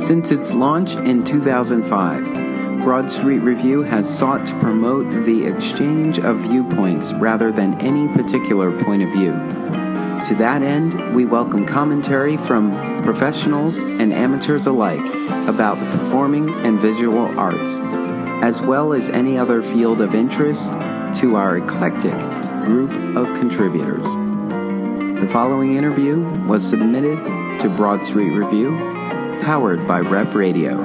Since its launch in 2005, Broad Street Review has sought to promote the exchange of viewpoints rather than any particular point of view. To that end, we welcome commentary from professionals and amateurs alike about the performing and visual arts, as well as any other field of interest to our eclectic group of contributors. The following interview was submitted to Broad Street Review, powered by Rep Radio.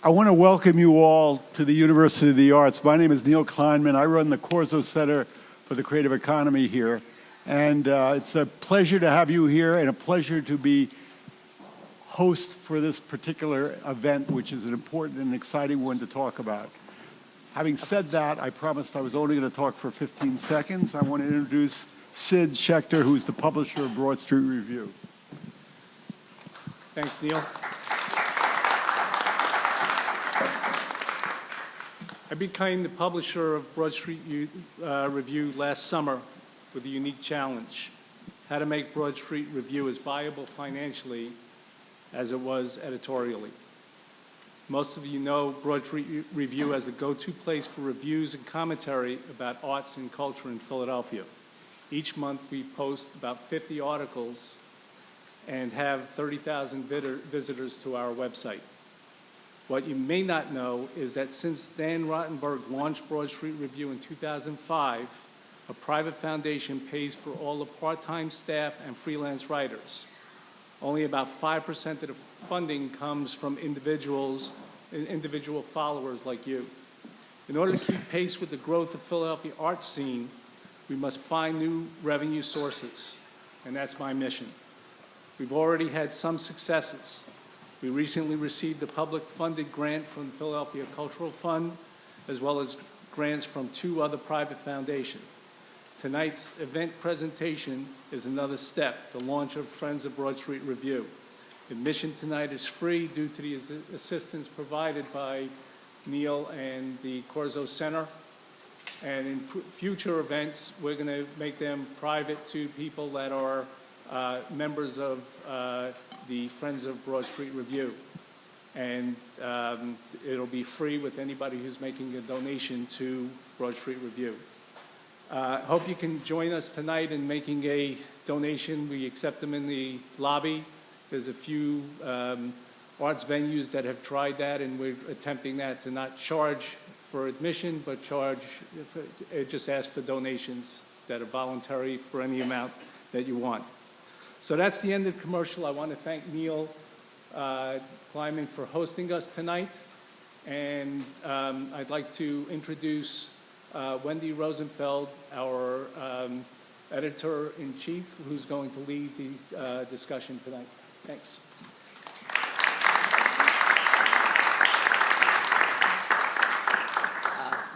I want to welcome you all to the University of the Arts. My name is Neil Kleinman. I run the Corso Center for the Creative Economy here. And it's a pleasure to have you here and a pleasure to be host for this particular event, which is an important and exciting one to talk about. Having said that, I promised I was only going to talk for 15 seconds. I want to introduce Sid Schechter, who's the publisher of Broad Street Review. Thanks, Neil. I became the publisher of Broad Street Review last summer with a unique challenge: how to make Broad Street Review as viable financially as it was editorially. Most of you know Broad Street Review as the go-to place for reviews and commentary about arts and culture in Philadelphia. Each month we post about 50 articles and have 30,000 visitors to our website. What you may not know is that since Dan Rottenberg launched Broad Street Review in 2005, a private foundation pays for all the part-time staff and freelance writers. Only about 5% of the funding comes from individual followers like you. In order to keep pace with the growth of the Philadelphia art scene, we must find new revenue sources, and that's my mission. We've already had some successes. We recently received a public-funded grant from the Philadelphia Cultural Fund, as well as grants from 2 other private foundations. Tonight's event presentation is another step, the launch of Friends of Broad Street Review. Admission tonight is free due to the assistance provided by Neil and the Corso Center. And in future events, we're going to make them private to people that are members of the Friends of Broad Street Review. And it'll be free with anybody who's making a donation to Broad Street Review. Hope you can join us tonight in making a donation. We accept them in the lobby. There's a few arts venues that have tried that, and we're attempting that, to not charge for admission, but just ask for donations that are voluntary for any amount that you want. So that's the end of the commercial. I want to thank Neil Kleinman for hosting us tonight. And I'd like to introduce Wendy Rosenfeld, our editor-in-chief, who's going to lead the discussion tonight. Thanks.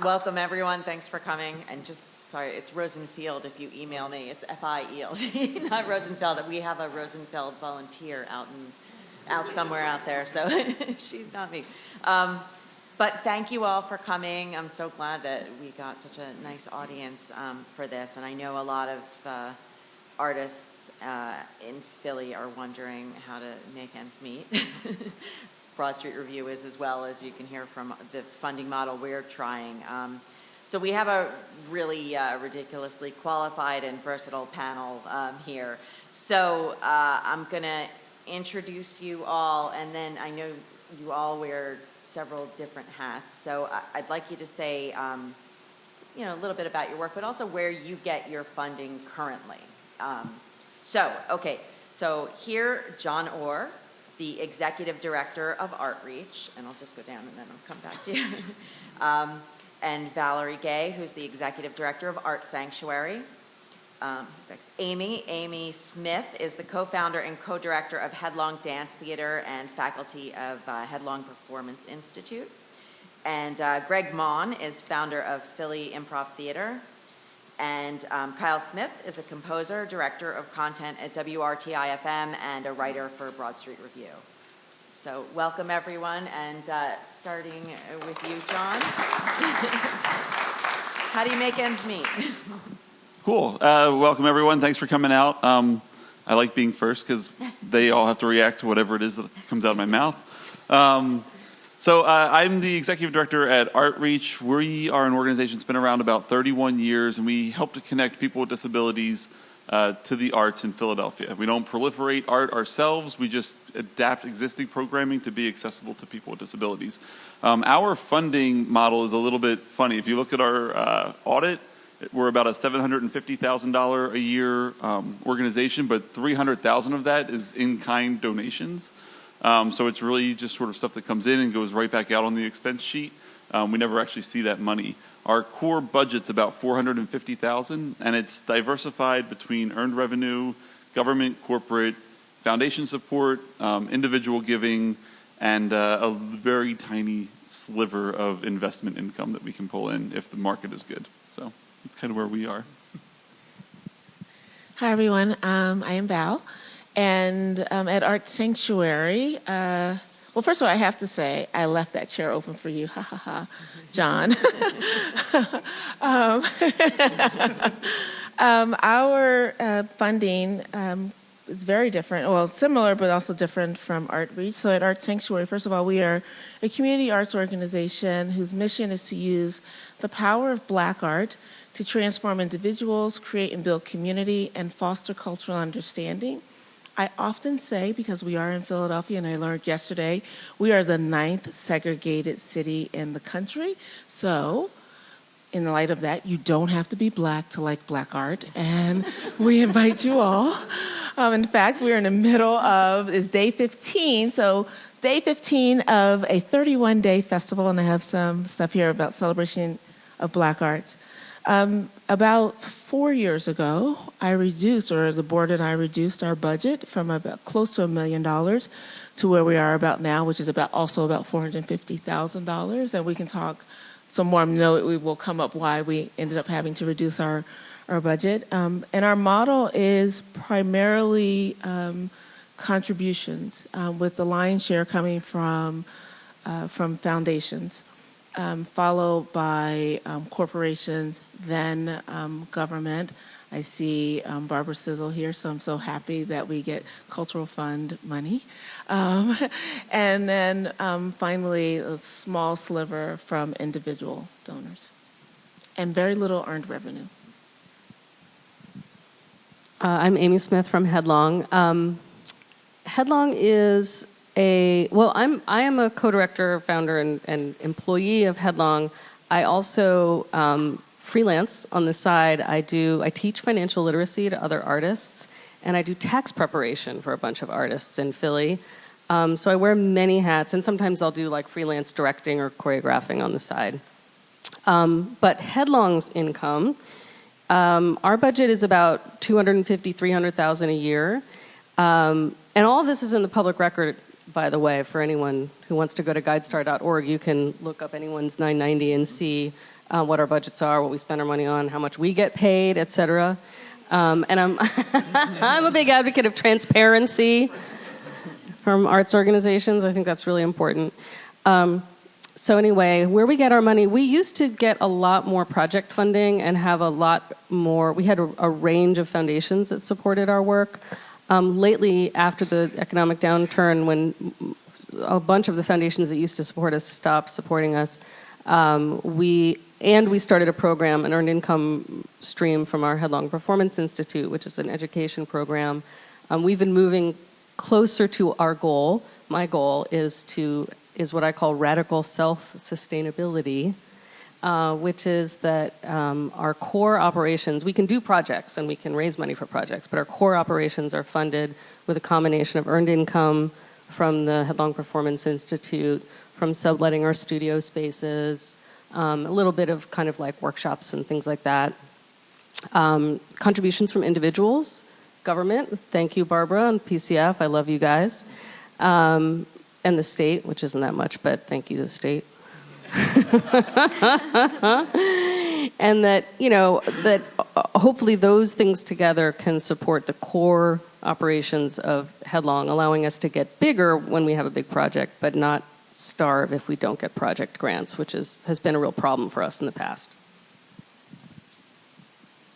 Welcome, everyone. Thanks for coming. And just, sorry, it's Rosenfield if you email me. It's F-I-E-L-D, not Rosenfeld. We have a Rosenfeld volunteer out somewhere out there, so she's not me. But thank you all for coming. I'm so glad that we got such a nice audience for this. And I know a lot of artists in Philly are wondering how to make ends meet. Broad Street Review is, as well, as you can hear from the funding model we're trying. So we have a really ridiculously qualified and versatile panel here. So I'm going to introduce you all, and then I know you all wear several different hats. So I'd like you to say, a little bit about your work, but also where you get your funding currently. So here, John Orr, the Executive Director of Artreach, and I'll just go down and then I'll come back to you. And Valerie Gay, who's the Executive Director of Art Sanctuary. Who's next? Amy Smith is the co-founder and co-director of Headlong Dance Theater and faculty of Headlong Performance Institute. And Greg Maughan is founder of Philly Improv Theater. And Kyle Smith is a composer, director of content at WRTI-FM, and a writer for Broad Street Review. So welcome, everyone, and starting with you, John. How do you make ends meet? Cool. Welcome, everyone. Thanks for coming out. I like being first because they all have to react to whatever it is that comes out of my mouth. So I'm the executive director at ArtReach. We are an organization that's been around about 31 years, and we help to connect people with disabilities to the arts in Philadelphia. We don't proliferate art ourselves. We just adapt existing programming to be accessible to people with disabilities. Our funding model is a little bit funny. If you look at our audit, we're about a $750,000 a year organization, but $300,000 of that is in-kind donations. So it's really just sort of stuff that comes in and goes right back out on the expense sheet. We never actually see that money. Our core budget's about $450,000, and it's diversified between earned revenue, government, corporate, foundation support, individual giving, and a very tiny sliver of investment income that we can pull in if the market is good. So that's kind of where we are. Hi, everyone. I am Val. And at Art Sanctuary, well, first of all, I have to say, I left that chair open for you. Ha, ha, ha, John. Our funding is very different, well, similar, but also different from ArtReach. So at Art Sanctuary, first of all, we are a community arts organization whose mission is to use the power of Black art to transform individuals, create and build community, and foster cultural understanding. I often say, because we are in Philadelphia, and I learned yesterday, we are the 9th segregated city in the country. So, in the light of that, you don't have to be Black to like Black art, and we invite you all. In fact, we're in the middle of, is day 15, so day 15 of a 31-day festival, and I have some stuff here about celebration of Black arts. About 4 years ago, the board and I reduced our budget from about close to $1 million to where we are about now, which is also about $450,000. And we can talk some more. We will come up why we ended up having to reduce our budget. And our model is primarily contributions, with the lion's share coming from foundations. Followed by corporations, then government. I see Barbara Sizzle here, so I'm so happy that we get cultural fund money. And then finally, a small sliver from individual donors. And very little earned revenue. I'm Amy Smith from Headlong. Headlong is I am a co-director, founder, and employee of Headlong. I also freelance on the side. I teach financial literacy to other artists, and I do tax preparation for a bunch of artists in Philly. So I wear many hats, and sometimes I'll do like freelance directing or choreographing on the side. But Headlong's income, our budget is about $250,000-$300,000 a year, and all of this is in the public record. By the way, for anyone who wants to go to guidestar.org, you can look up anyone's 990 and see what our budgets are, what we spend our money on, how much we get paid, etc. And I'm I'm a big advocate of transparency from arts organizations. I think that's really important. So anyway, where we get our money, we used to get a lot more project funding and have a lot more. We had a range of foundations that supported our work. Lately, after the economic downturn, when a bunch of the foundations that used to support us stopped supporting us, we started a program, an earned income stream from our Headlong Performance Institute, which is an education program. We've been moving closer to our goal. My goal is what I call radical self-sustainability, which is that our core operations, we can do projects and we can raise money for projects, but our core operations are funded with a combination of earned income from the Headlong Performance Institute, from subletting our studio spaces, a little bit of kind of like workshops and things like that. Contributions from individuals, government, thank you, Barbara, and PCF, I love you guys, and the state, which isn't that much, but thank you, the state. and that, that hopefully those things together can support the core operations of Headlong, allowing us to get bigger when we have a big project, but not starve if we don't get project grants, which has been a real problem for us in the past.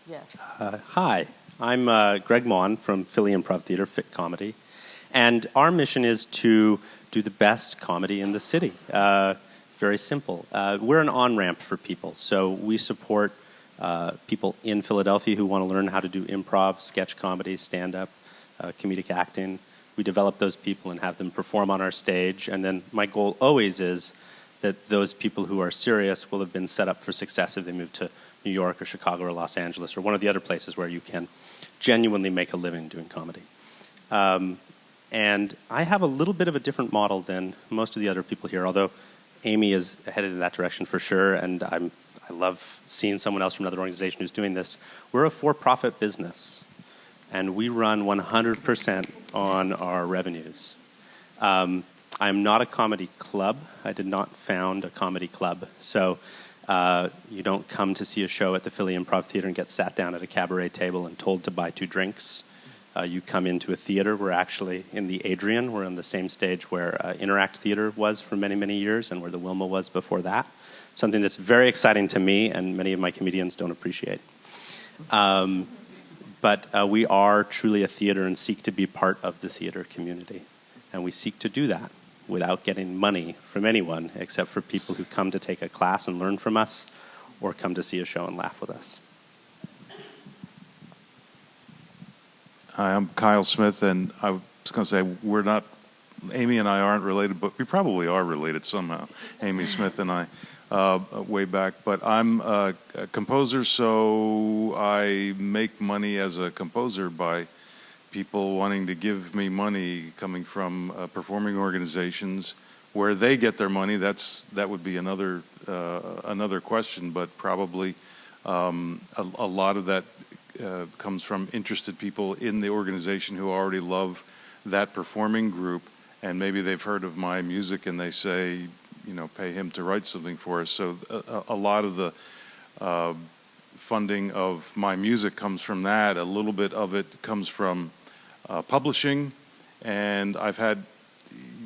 Yes. Hi, I'm Greg Maughan from Philly Improv Theater, Fit Comedy, and our mission is to do the best comedy in the city. Very simple. We're an on-ramp for people, so we support people in Philadelphia who want to learn how to do improv, sketch comedy, stand-up, comedic acting. We develop those people and have them perform on our stage, and then my goal always is that those people who are serious will have been set up for success if they move to New York or Chicago or Los Angeles or one of the other places where you can genuinely make a living doing comedy. And I have a little bit of a different model than most of the other people here, although Amy is headed in that direction for sure, and I love seeing someone else from another organization who's doing this. We're a for-profit business, and we run 100% on our revenues. I'm not a comedy club. I did not found a comedy club, so you don't come to see a show at the Philly Improv Theater and get sat down at a cabaret table and told to buy 2 drinks. You come into a theater. We're actually in the Adrian. We're on the same stage where Interact Theater was for many, many years and where the Wilma was before that. Something that's very exciting to me and many of my comedians don't appreciate. But we are truly a theater and seek to be part of the theater community. And we seek to do that without getting money from anyone except for people who come to take a class and learn from us or come to see a show and laugh with us. Hi, I'm Kyle Smith, and I was going to say we're not, Amy and I aren't related, but we probably are related somehow, Amy Smith and I, way back. But I'm a composer, so I make money as a composer by people wanting to give me money coming from performing organizations. Where they get their money, that would be another question, but probably a lot of that comes from interested people in the organization who already love that performing group, and maybe they've heard of my music and they say, pay him to write something for us. So a lot of the funding of my music comes from that. A little bit of it comes from publishing, and I've had,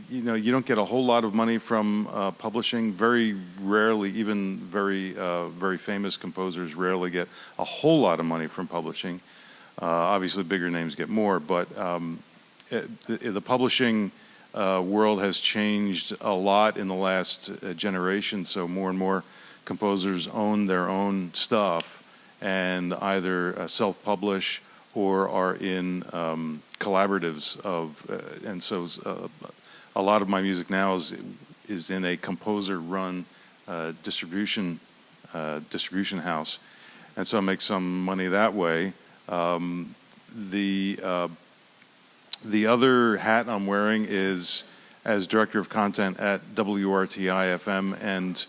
you don't get a whole lot of money from publishing. Very rarely, even very famous composers rarely get a whole lot of money from publishing. Obviously, bigger names get more, but the publishing world has changed a lot in the last generation. So more and more composers own their own stuff and either self-publish or are in collaboratives and so a lot of my music now is in a composer-run distribution house, and so I make some money that way. The other hat I'm wearing is as director of content at WRTI FM, and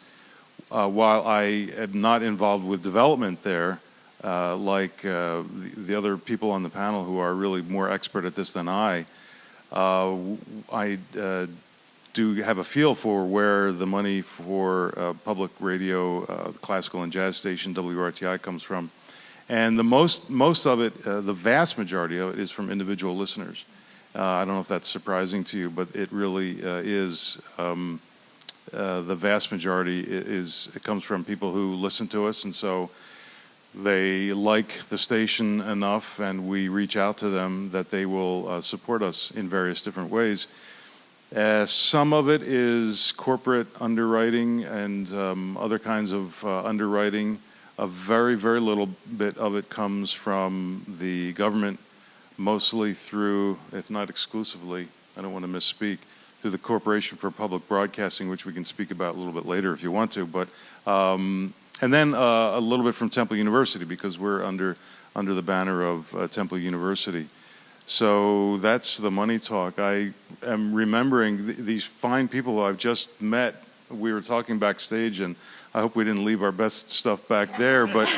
while I am not involved with development there, like the other people on the panel who are really more expert at this than I do have a feel for where the money for public radio, classical and jazz station WRTI comes from, and the most of it, the vast majority of it, is from individual listeners. I don't know if that's surprising to you, but it really is. The vast majority it comes from people who listen to us, and so they like the station enough, and we reach out to them that they will support us in various different ways. Some of it is corporate underwriting and other kinds of underwriting. A very, very little bit of it comes from the government, mostly through, if not exclusively, I don't want to misspeak, through the Corporation for Public Broadcasting, which we can speak about a little bit later if you want to. But and then a little bit from Temple University, because we're under the banner of Temple University. So that's the money talk. I am remembering these fine people who I've just met. We were talking backstage, and I hope we didn't leave our best stuff back there, but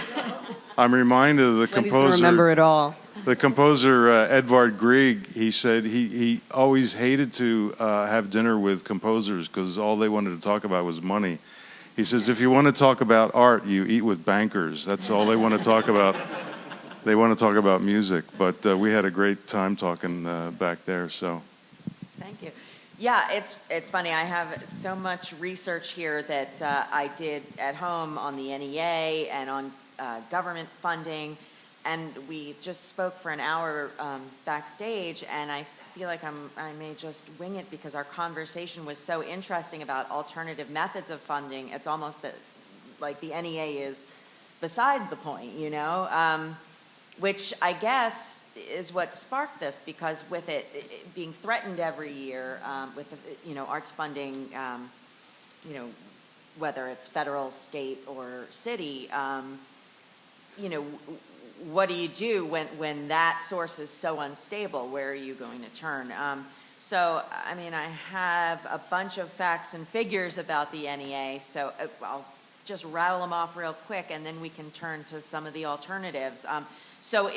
I'm reminded of the composer. Remember it all. The composer, Edvard Grieg, he said he always hated to have dinner with composers because all they wanted to talk about was money. He says, if you want to talk about art, you eat with bankers. That's all they want to talk about. They want to talk about music. But we had a great time talking back there. So, thank you. Yeah, it's funny. I have so much research here that I did at home on the NEA and on government funding, and we just spoke for an hour backstage, and I feel like I may just wing it because our conversation was so interesting about alternative methods of funding. It's almost that like the NEA is beside the point, you know, which I guess is what sparked this, because with it being threatened every year with the, you know, arts funding, you know, whether it's federal, state, or city, you know, what do you do when that source is so unstable? Where are you going to turn? So, I mean, I have a bunch of facts and figures about the NEA, so I'll just rattle them off real quick, and then we can turn to some of the alternatives. So,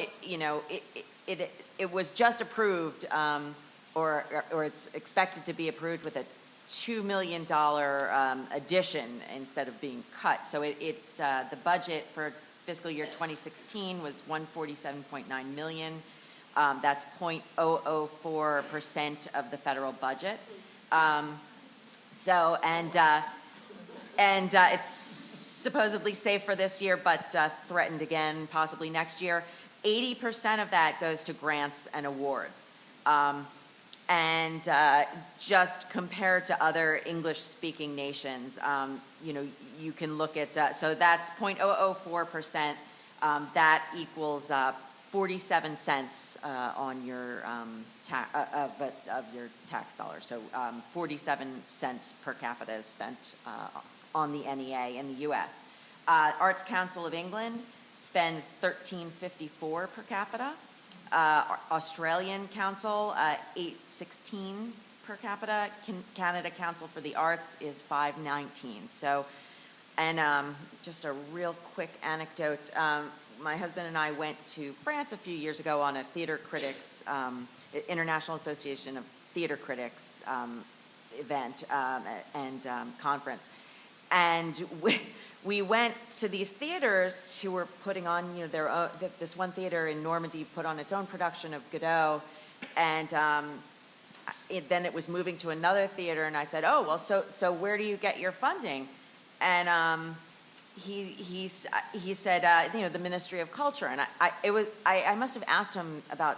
it was just approved, or it's expected to be approved with a $2 million addition instead of being cut. So it's the budget for fiscal year 2016 was $147.9 million. That's 0.004% of the federal budget. So it's supposedly safe for this year, but threatened again possibly next year. 80% of that goes to grants and awards. And just compared to other English-speaking nations, you know, you can look at, so that's 0.004%. That equals 47 cents on your of your tax dollars. So 47 cents per capita is spent on the NEA in the U.S. Arts Council of England spends $13.54 per capita. Australian Council, $8.16 per capita. Canada Council for the Arts is $5.19. So, and just a real quick anecdote. My husband and I went to France a few years ago on a theater critics, International Association of Theater Critics event and conference. And we went to these theaters who were putting on, you know, their own, this one theater in Normandy put on its own production of Godot, and then it was moving to another theater, and I said, oh, well, so where do you get your funding? And he said, you know, the Ministry of Culture, and I must have asked him about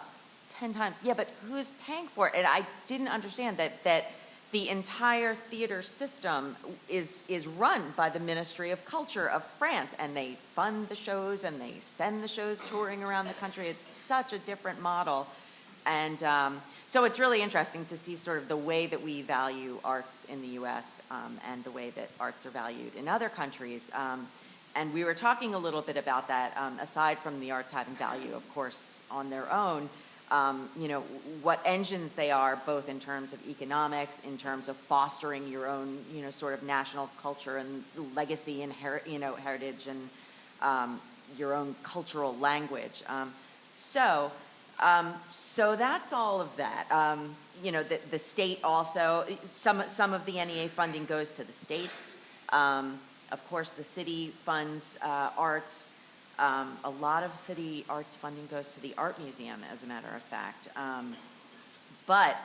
10 times, yeah, but who's paying for it? And I didn't understand that the entire theater system is run by the Ministry of Culture of France, and they fund the shows and they send the shows touring around the country. It's such a different model. And so it's really interesting to see sort of the way that we value arts in the U.S. And the way that arts are valued in other countries. And we were talking a little bit about that, aside from the arts having value, of course, on their own. You know, what engines they are, both in terms of economics, in terms of fostering your own, you know, sort of national culture and legacy and heritage and your own cultural language. So that's all of that. You know, the state also, some of the NEA funding goes to the states. Of course, the city funds arts. A lot of city arts funding goes to the Art Museum, as a matter of fact. But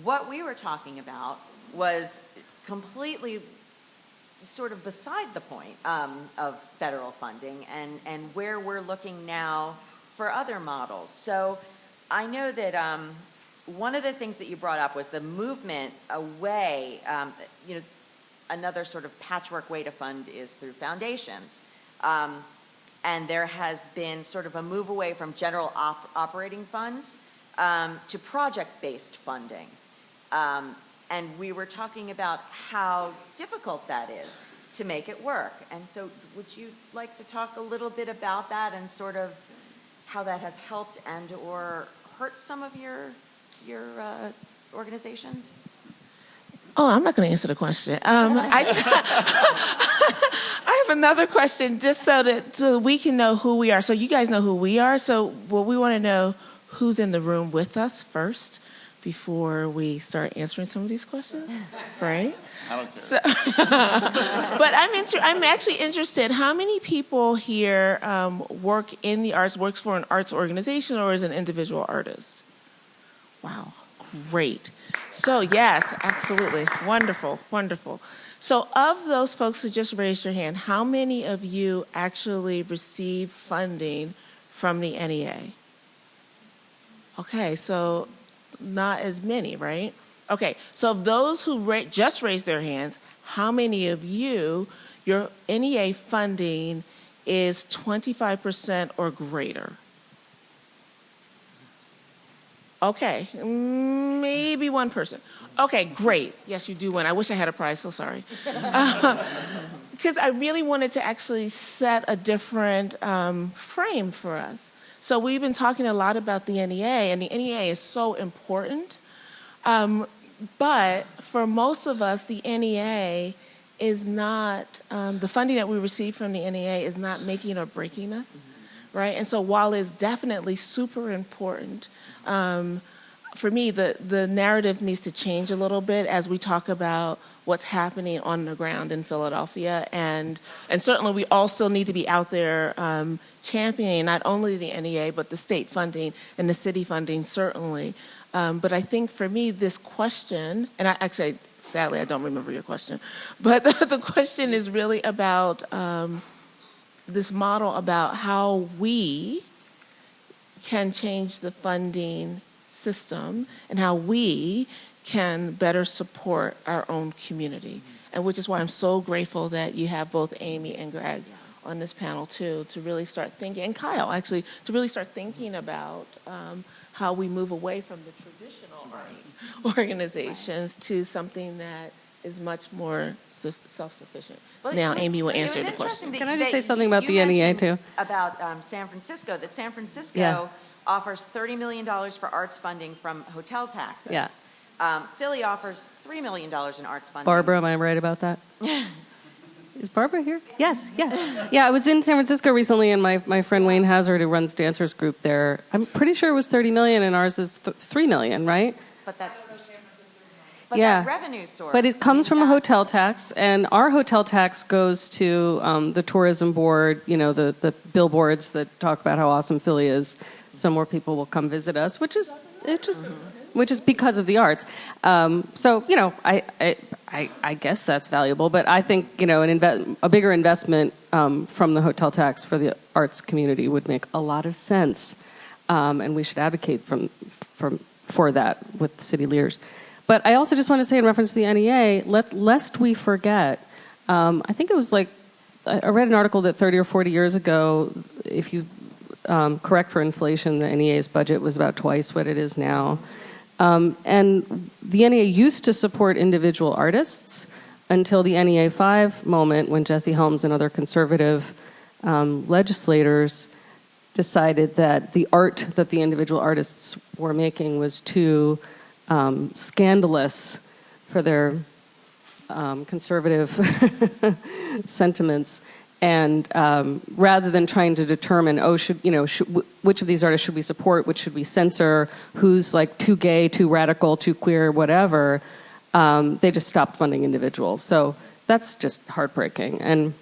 what we were talking about was completely sort of beside the point of federal funding and where we're looking now for other models. So I know that one of the things that you brought up was the movement away, you know, another sort of patchwork way to fund is through foundations. And there has been sort of a move away from general operating funds to project-based funding. And we were talking about how difficult that is to make it work. And so would you like to talk a little bit about that and sort of how that has helped and or hurt some of your organizations? Oh, I'm not going to answer the question. I have another question, just so we can know who we are. So you guys know who we are. So we want to know who's in the room with us first, before we start answering some of these questions, right? I don't care. So, but I'm actually interested. How many people here work in the arts, works for an arts organization, or is an individual artist? Wow, great. So yes, absolutely, wonderful, wonderful. So of those folks who just raised your hand, how many of you actually receive funding from the NEA? Okay, so not as many, right? Okay, so of those who just raised their hands, how many of you, your NEA funding is 25% or greater? Okay, maybe one person. Okay, great. Yes, you do win. I wish I had a prize, so sorry. Because I really wanted to actually set a different frame for us. So we've been talking a lot about the NEA, and the NEA is so important. But for most of us, the NEA is not, the funding that we receive from the NEA is not making or breaking us, right? And so while it's definitely super important, for me, the narrative needs to change a little bit as we talk about what's happening on the ground in Philadelphia. And certainly we also need to be out there championing not only the NEA, but the state funding and the city funding, certainly. But I think for me, this question, and sadly, I don't remember your question, but the question is really about this model about how we can change the funding system and how we can better support our own community. And which is why I'm so grateful that you have both Amy and Greg on this panel too, to really start thinking, and Kyle actually, to really start thinking about how we move away from the traditional arts organizations to something that is much more self-sufficient. Now, Amy will answer the question. Can I just say something about the NEA too? About San Francisco, that San Francisco offers $30 million for arts funding from hotel taxes. Yeah. Philly offers $3 million in arts funding. Barbara, am I right about that? Is Barbara here? Yes, yes. Yeah, I was in San Francisco recently, and my friend Wayne Hazard, who runs Dancers Group there, I'm pretty sure it was $30 million, and ours is $3 million, right? But that's... But that revenue source. But it comes from a hotel tax, and our hotel tax goes to the tourism board, you know, the billboards that talk about how awesome Philly is, so more people will come visit us, which is because of the arts. So, you know, I guess that's valuable, but I think, you know, a bigger investment from the hotel tax for the arts community would make a lot of sense, and we should advocate for that with city leaders. But I also just want to say in reference to the NEA, lest we forget, I think it was like, I read an article that 30 or 40 years ago, if you correct for inflation, the NEA's budget was about twice what it is now. And the NEA used to support individual artists until the NEA 5 moment when Jesse Helms and other conservative legislators decided that the art that the individual artists were making was too scandalous for their conservative sentiments, and rather than trying to determine, which of these artists should we support, which should we censor, who's like too gay, too radical, too queer, whatever, they just stopped funding individuals. So that's just heartbreaking. And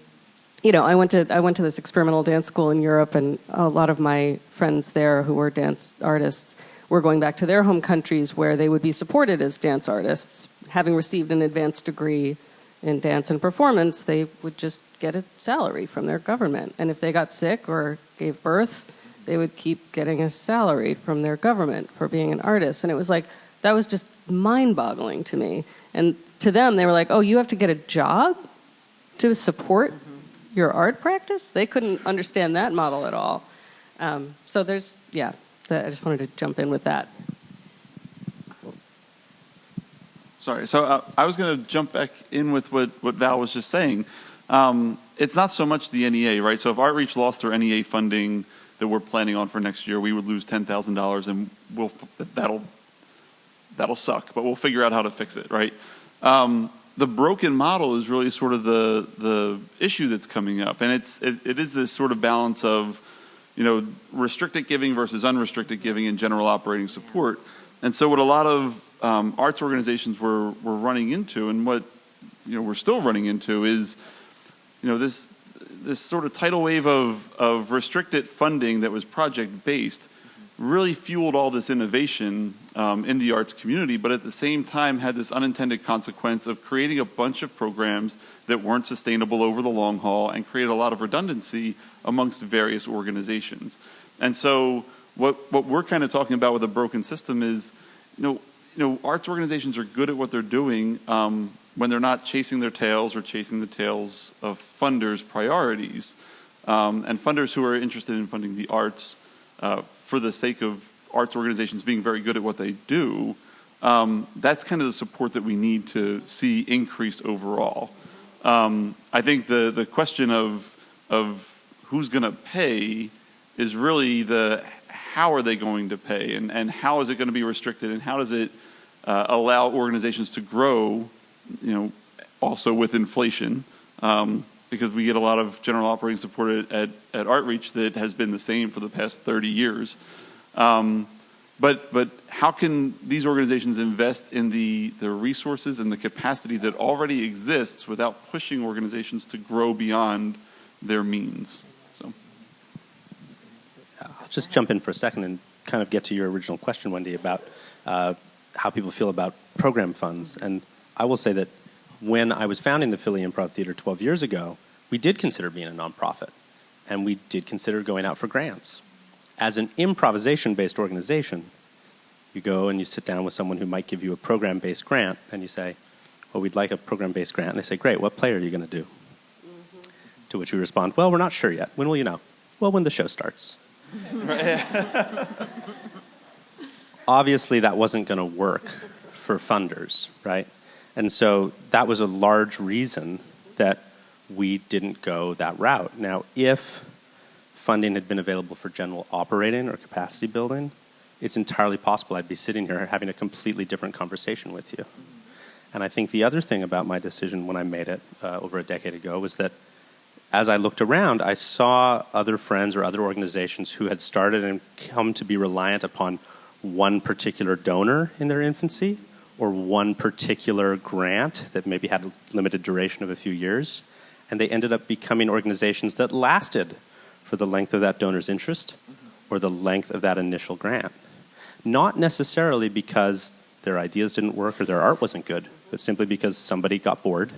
you know, I went to this experimental dance school in Europe, and a lot of my friends there who were dance artists were going back to their home countries where they would be supported as dance artists. Having received an advanced degree in dance and performance, they would just get a salary from their government. And if they got sick or gave birth, they would keep getting a salary from their government for being an artist. And it was like, that was just mind-boggling to me. And to them, they were like, oh, you have to get a job to support your art practice? They couldn't understand that model at all. So there's, I just wanted to jump in with that. Sorry, so I was going to jump back in with what Val was just saying. It's not so much the NEA, right? So if Artreach lost their NEA funding that we're planning on for next year, we would lose $10,000, and that'll suck, but we'll figure out how to fix it, right? The broken model is really sort of the issue that's coming up, and it is this sort of balance of, you know, restricted giving versus unrestricted giving and general operating support. And so what a lot of arts organizations were running into, and what we're still running into, is this sort of tidal wave of restricted funding that was project-based really fueled all this innovation in the arts community, but at the same time had this unintended consequence of creating a bunch of programs that weren't sustainable over the long haul and created a lot of redundancy amongst various organizations. And so what we're kind of talking about with a broken system is, arts organizations are good at what they're doing when they're not chasing their tails or chasing the tails of funders' priorities. And funders who are interested in funding the arts for the sake of arts organizations being very good at what they do, that's kind of the support that we need to see increased overall. I think the question of who's going to pay is really how are they going to pay, and how is it going to be restricted, and how does it allow organizations to grow, also with inflation, because we get a lot of general operating support at Artreach that has been the same for the past 30 years. But how can these organizations invest in the resources and the capacity that already exists without pushing organizations to grow beyond their means? So, I'll just jump in for a second and kind of get to your original question, Wendy, about how people feel about program funds. And I will say that when I was founding the Philly Improv Theater 12 years ago, we did consider being a nonprofit, and we did consider going out for grants. As an improvisation-based organization, you go and you sit down with someone who might give you a program-based grant, and you say, well, we'd like a program-based grant. And they say, great, what play are you going to do? Mm-hmm. To which we respond, well, we're not sure yet. When will you know? Well, when the show starts. Obviously, that wasn't going to work for funders, right? And so that was a large reason that we didn't go that route. Now, if funding had been available for general operating or capacity building, it's entirely possible I'd be sitting here having a completely different conversation with you. And I think the other thing about my decision when I made it over a decade ago was that as I looked around, I saw other friends or other organizations who had started and come to be reliant upon one particular donor in their infancy, or one particular grant that maybe had a limited duration of a few years, and they ended up becoming organizations that lasted for the length of that donor's interest or the length of that initial grant. Not necessarily because their ideas didn't work or their art wasn't good, but simply because somebody got bored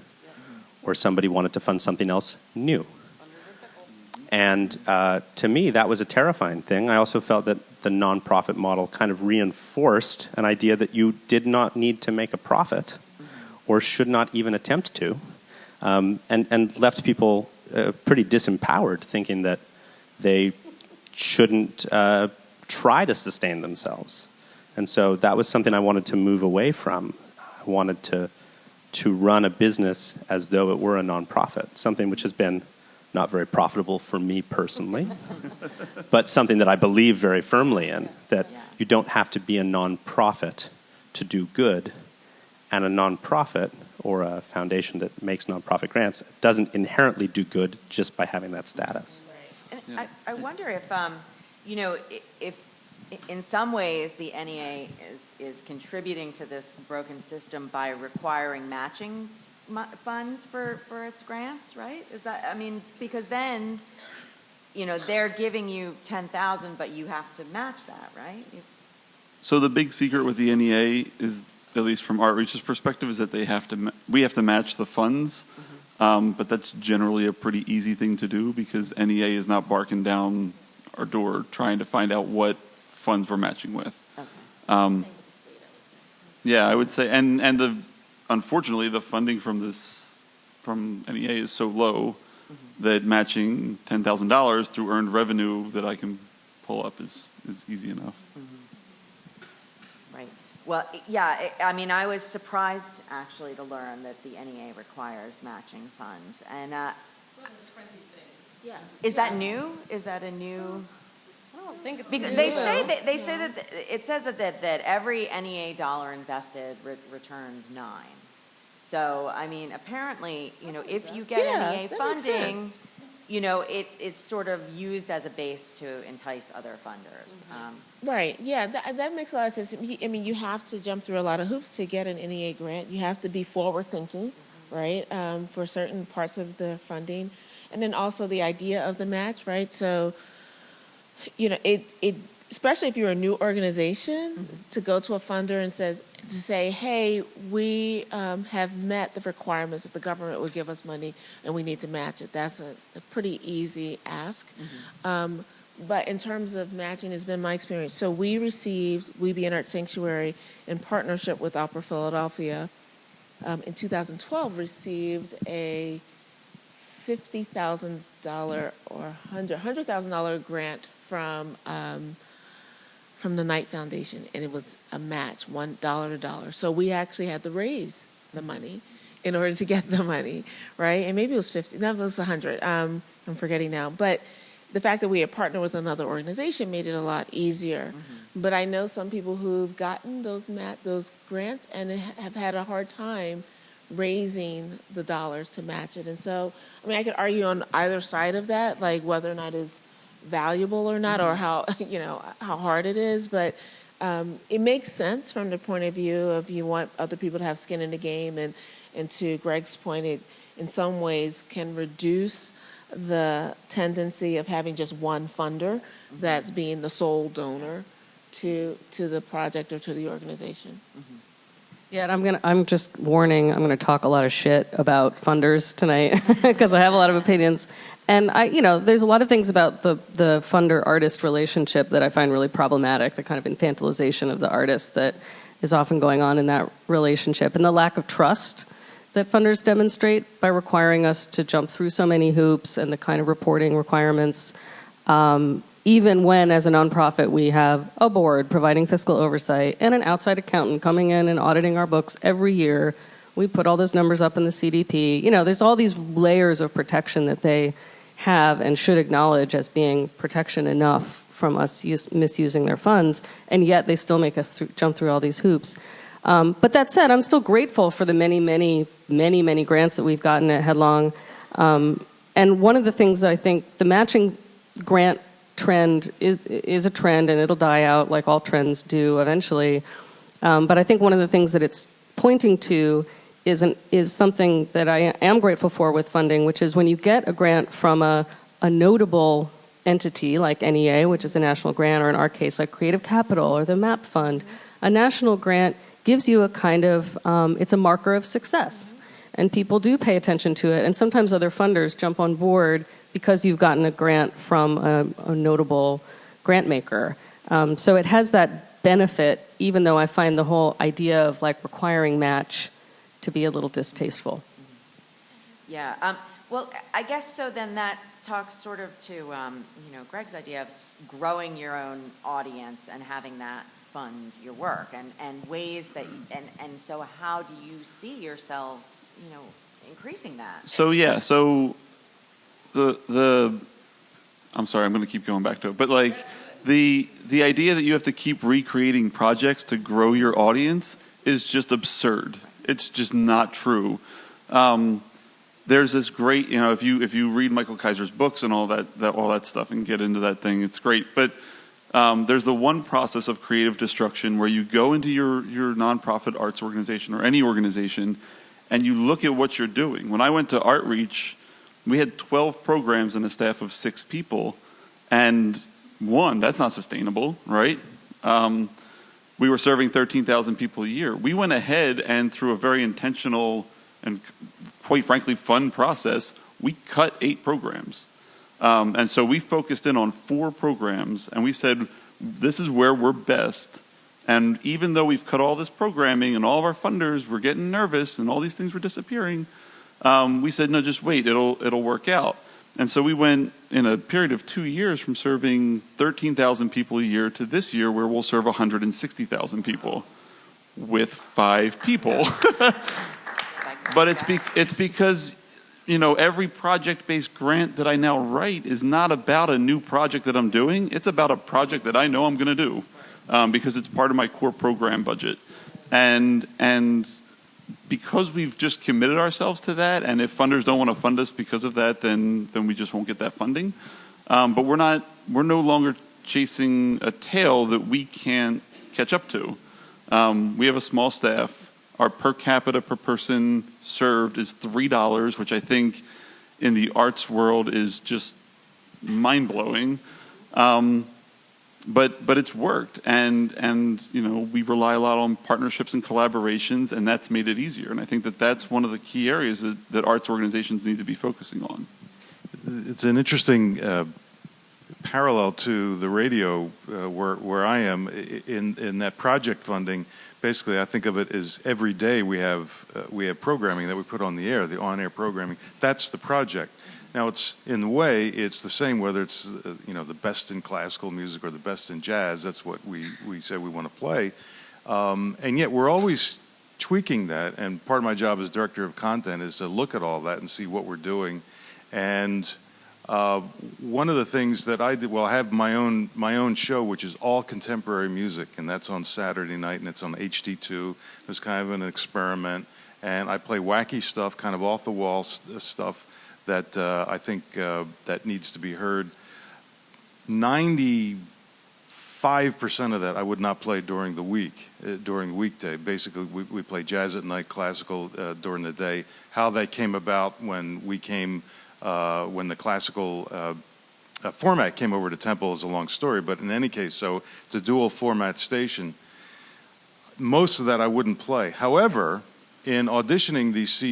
or somebody wanted to fund something else new. And to me, that was a terrifying thing. I also felt that the nonprofit model kind of reinforced an idea that you did not need to make a profit or should not even attempt to, and left people pretty disempowered, thinking that they shouldn't try to sustain themselves. And so that was something I wanted to move away from. I wanted to run a business as though it were a nonprofit, something which has been not very profitable for me personally, but something that I believe very firmly in, that you don't have to be a nonprofit to do good, and a nonprofit or a foundation that makes nonprofit grants doesn't inherently do good just by having that status. And I wonder if, if in some ways the NEA is contributing to this broken system by requiring matching funds for its grants, right? Is that, because then, they're giving you $10,000, but you have to match that, right? So the big secret with the NEA is, at least from Artreach's perspective, is that we have to match the funds, but that's generally a pretty easy thing to do because NEA is not barking down our door trying to find out what funds we're matching with. Okay. Yeah, I would say, and unfortunately, the funding from NEA is so low that matching $10,000 through earned revenue that I can pull up is easy enough. Right. Well, yeah, I was surprised actually to learn that the NEA requires matching funds. And yeah. Is that new? Is that a new? I don't think it's because new. They say that it says that every NEA dollar invested returns 9. So apparently, if you get NEA funding, it's sort of used as a base to entice other funders. Right. Yeah, that makes a lot of sense. I mean, you have to jump through a lot of hoops to get an NEA grant. You have to be forward thinking, right, for certain parts of the funding. And then also the idea of the match, right? So, it especially if you're a new organization, to go to a funder and say, hey, we have met the requirements that the government would give us money and we need to match it. That's a pretty easy ask. But in terms of matching, has been my experience. So we Be an Art Sanctuary, in partnership with Opera Philadelphia, in 2012 received a $50,000 or $100,000 grant from the Knight Foundation, and it was a match, $1 to dollar. So we actually had to raise the money in order to get the money, right? And maybe it was 50, no, it was 100. I'm forgetting now. But the fact that we had partnered with another organization made it a lot easier. But I know some people who've gotten those grants and have had a hard time raising the dollars to match it. And so, I mean, I could argue on either side of that, like whether or not it's valuable or not, or how how hard it is. But it makes sense from the point of view of you want other people to have skin in the game, and to Greg's point, it in some ways can reduce the tendency of having just one funder that's being the sole donor to the project or to the organization. Yeah, and I'm just warning, I'm gonna talk a lot of shit about funders tonight because I have a lot of opinions. And there's a lot of things about the funder-artist relationship that I find really problematic, the kind of infantilization of the artist that is often going on in that relationship, and the lack of trust that funders demonstrate by requiring us to jump through so many hoops and the kind of reporting requirements, even when, as a nonprofit, we have a board providing fiscal oversight and an outside accountant coming in and auditing our books every year. We put all those numbers up in the CDP. There's all these layers of protection that they have and should acknowledge as being protection enough from us misusing their funds, and yet they still make us jump through all these hoops. But that said, I'm still grateful for the many, many, many, many grants that we've gotten at Headlong. And one of the things that I think the matching grant trend is a trend, and it'll die out like all trends do eventually. But I think one of the things that it's pointing to is something that I am grateful for with funding, which is when you get a grant from a notable entity like NEA, which is a national grant, or in our case like Creative Capital or the MAP Fund, a national grant gives you a kind of, it's a marker of success. And people do pay attention to it. And sometimes other funders jump on board because you've gotten a grant from a notable grant maker. So it has that benefit, even though I find the whole idea of like requiring match to be a little distasteful. Yeah. Well, I guess so then that talks sort of to, Greg's idea of growing your own audience and having that fund your work and ways that, and so how do you see yourselves, increasing that? So I'm sorry, I'm going to keep going back to it, but like the idea that you have to keep recreating projects to grow your audience is just absurd. It's just not true. There's this great, if you read Michael Kaiser's books and all that stuff and get into that thing, it's great. But there's the one process of creative destruction where you go into your nonprofit arts organization or any organization and you look at what you're doing. When I went to Artreach, we had 12 programs and a staff of 6 people, and that's not sustainable, right? We were serving 13,000 people a year. We went ahead and through a very intentional and quite frankly fun process, we cut 8 programs. And so we focused in on 4 programs and we said, this is where we're best. And even though we've cut all this programming and all of our funders were getting nervous and all these things were disappearing, we said, no, just wait, it'll work out. And so we went in a period of 2 years from serving 13,000 people a year to this year where we'll serve 160,000 people with 5 people. But it's because, every project-based grant that I now write is not about a new project that I'm doing. It's about a project that I know I'm going to do because it's part of my core program budget. And because we've just committed ourselves to that, and if funders don't want to fund us because of that, then we just won't get that funding. But we're no longer chasing a tail that we can't catch up to. We have a small staff. Our per capita per person served is $3, which I think in the arts world is just mind-blowing. But it's worked, and we rely a lot on partnerships and collaborations, and that's made it easier. And I think that's one of the key areas that arts organizations need to be focusing on. It's an interesting parallel to the radio where I am in that project funding. Basically, I think of it as every day we have programming that we put on the air, the on-air programming. That's the project. Now, it's in a way, it's the same whether it's the best in classical music or the best in jazz. That's what we say we want to play, and yet we're always tweaking that. And part of my job as director of content is to look at all that and see what we're doing. And one of the things that I did, well, I have my own show, which is all contemporary music, and that's on Saturday night, and it's on HD2. It's kind of an experiment, and I play wacky stuff, kind of off the wall stuff that I think that needs to be heard. 95% of that I would not play during the week, during the weekday. Basically, we play jazz at night, classical during the day. How that came about when the classical format came over to Temple is a long story, but in any case, so it's a dual format station. Most of that I wouldn't play. However, in auditioning these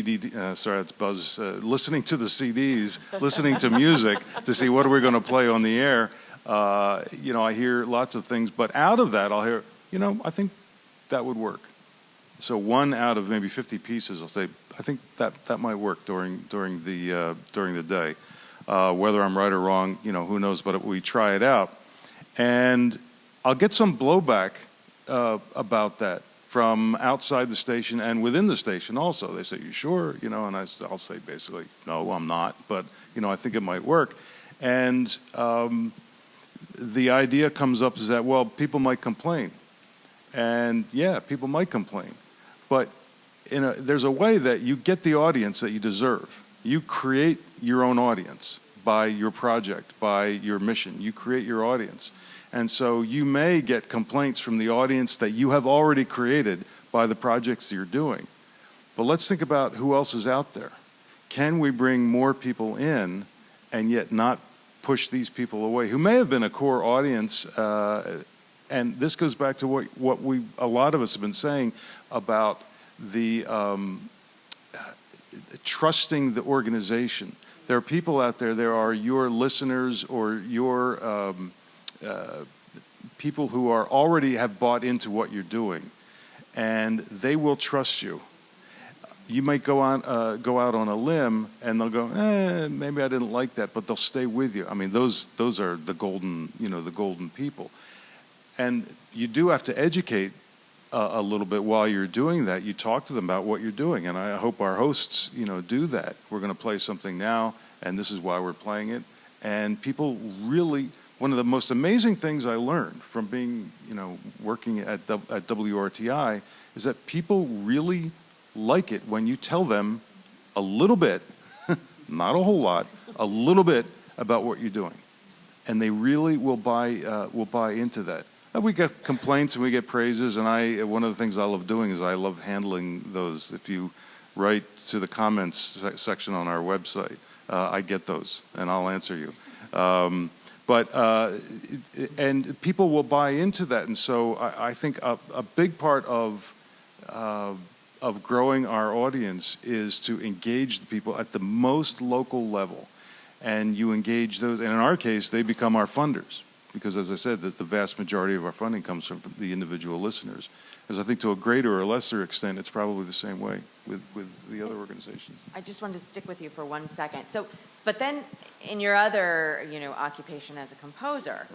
listening to the CDs, listening to music to see what are we going to play on the air, I hear lots of things, but out of that I'll hear, I think that would work. So 1 out of maybe 50 pieces, I'll say, I think that might work during the day. Whether I'm right or wrong, who knows? But we try it out, and I'll get some blowback about that from outside the station and within the station also. They say, "You sure?" And I'll say basically, "No, I'm not," but I think it might work. And the idea comes up is that, well, people might complain, and yeah, people might complain, but there's a way that you get the audience that you deserve. You create your own audience by your project, by your mission. You create your audience. And so you may get complaints from the audience that you have already created by the projects you're doing. But let's think about who else is out there. Can we bring more people in and yet not push these people away who may have been a core audience? And this goes back to what a lot of us have been saying about the trusting the organization. There are people out there. There are your listeners or your people who are already have bought into what you're doing, and they will trust you. You might go out on a limb, and they'll go, maybe I didn't like that, but they'll stay with you. I mean, those are the golden people, and you do have to educate a little bit while you're doing that. You talk to them about what you're doing, and I hope our hosts, do that. We're going to play something now, and this is why we're playing it. And people really, one of the most amazing things I learned from being, working at WRTI is that people really like it when you tell them a little bit, not a whole lot, a little bit about what you're doing, and they really will buy into that. We get complaints and we get praises, and one of the things I love doing is I love handling those. If you write to the comments section on our website, I get those, and I'll answer you. And people will buy into that, and so I think a big part of growing our audience is to engage the people at the most local level, and you engage those, and in our case, they become our funders. Because, as I said, that the vast majority of our funding comes from the individual listeners. Because I think to a greater or lesser extent, it's probably the same way with the other organizations. I just wanted to stick with you for 1 second. So, but then in your other, occupation as a composer,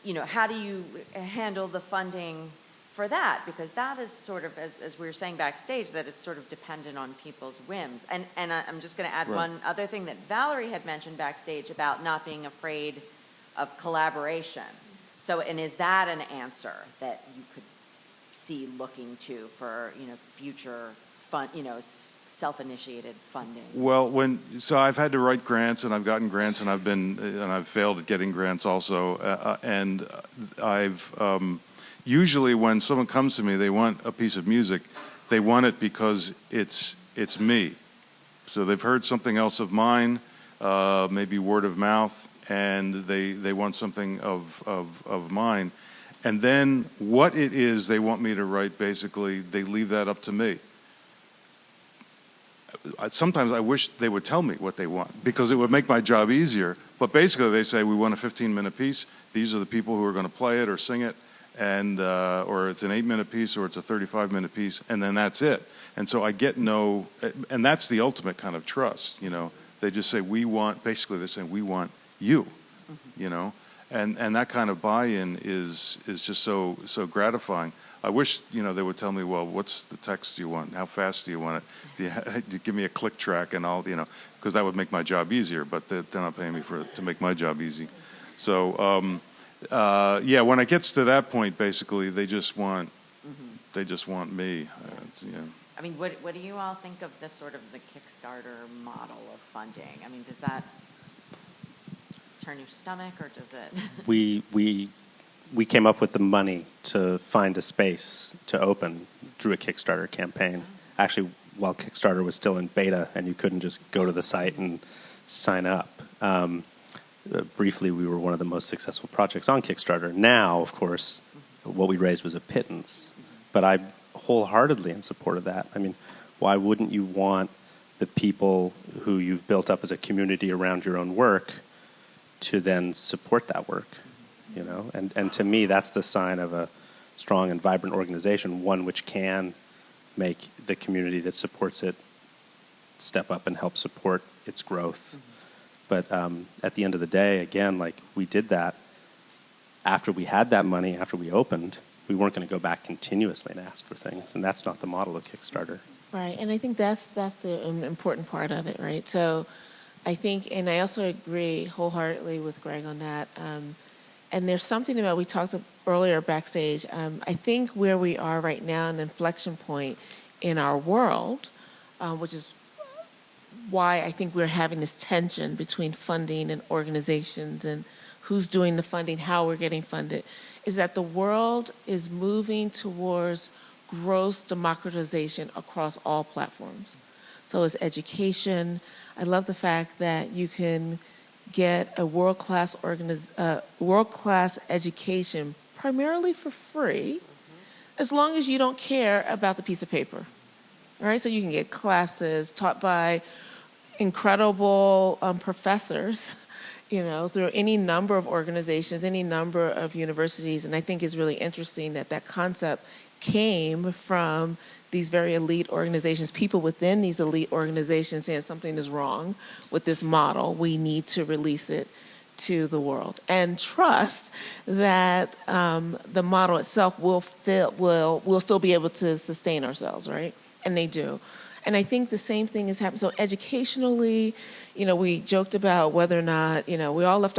right. How do you handle the funding for that? Because that is sort of, as we were saying backstage, that it's sort of dependent on people's whims. And I'm just going to add one other thing that Valerie had mentioned backstage about not being afraid of collaboration. So, and is that an answer that you could see looking to for, future self-initiated funding? Well, so I've had to write grants, and I've gotten grants, and I've failed at getting grants also, and I've usually when someone comes to me, they want a piece of music, they want it because it's me. So they've heard something else of mine, maybe word of mouth, and they want something of mine. And then what it is they want me to write, basically, they leave that up to me. Sometimes I wish they would tell me what they want, because it would make my job easier. But basically they say, we want a 15-minute piece. These are the people who are going to play it or sing it, and or it's an 8-minute piece or it's a 35-minute piece, and then that's it. And so I get no, and that's the ultimate kind of trust, you know. They just say, basically they're saying, we want you, you know. And that kind of buy-in is just so gratifying. I wish, you know, they would tell me, well, what's the text you want? How fast do you want it? Do you give me a click track and all, you know, because that would make my job easier, but they're not paying me to make my job easy. So, yeah, when it gets to that point, basically, they just want me. Yeah. I mean, what do you all think of the sort of the Kickstarter model of funding? I mean, does that turn your stomach, or does it? We came up with the money to find a space to open through a Kickstarter campaign. Actually, while Kickstarter was still in beta and you couldn't just go to the site and sign up. Briefly, we were one of the most successful projects on Kickstarter. Now, of course, what we raised was a pittance. But I'm wholeheartedly in support of that. I mean, why wouldn't you want the people who you've built up as a community around your own work to then support that work? You know, and to me, that's the sign of a strong and vibrant organization, one which can make the community that supports it step up and help support its growth. But at the end of the day, again, like, we did that after we had that money, after we opened. We weren't going to go back continuously and ask for things, and that's not the model of Kickstarter. Right, and I think that's the important part of it, right? So I think, and I also agree wholeheartedly with Greg on that. And there's something about, we talked earlier backstage, I think where we are right now, an inflection point in our world, which is why I think we're having this tension between funding and organizations and who's doing the funding, how we're getting funded, is that the world is moving towards gross democratization across all platforms. So it's education. I love the fact that you can get a world-class education primarily for free, as long as you don't care about the piece of paper. All right, so you can get classes taught by incredible professors, you know, through any number of organizations, any number of universities, and I think it's really interesting that that concept came from these very elite organizations, people within these elite organizations saying something is wrong with this model. We need to release it to the world and trust that the model itself will still be able to sustain ourselves, right? And they do. And I think the same thing is happening. So educationally, you know, we joked about whether or not, you know, we all left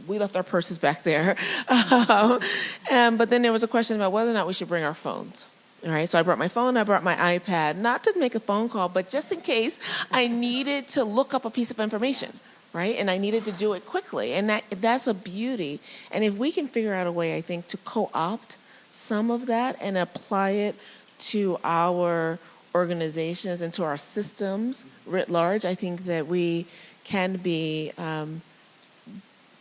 we left our purses back there. But then there was a question about whether or not we should bring our phones. All right, so I brought my phone, I brought my iPad, not to make a phone call, but just in case I needed to look up a piece of information, right? And I needed to do it quickly. And that's a beauty. And if we can figure out a way, I think, to co-opt some of that and apply it to our organizations and to our systems writ large, I think that we can be,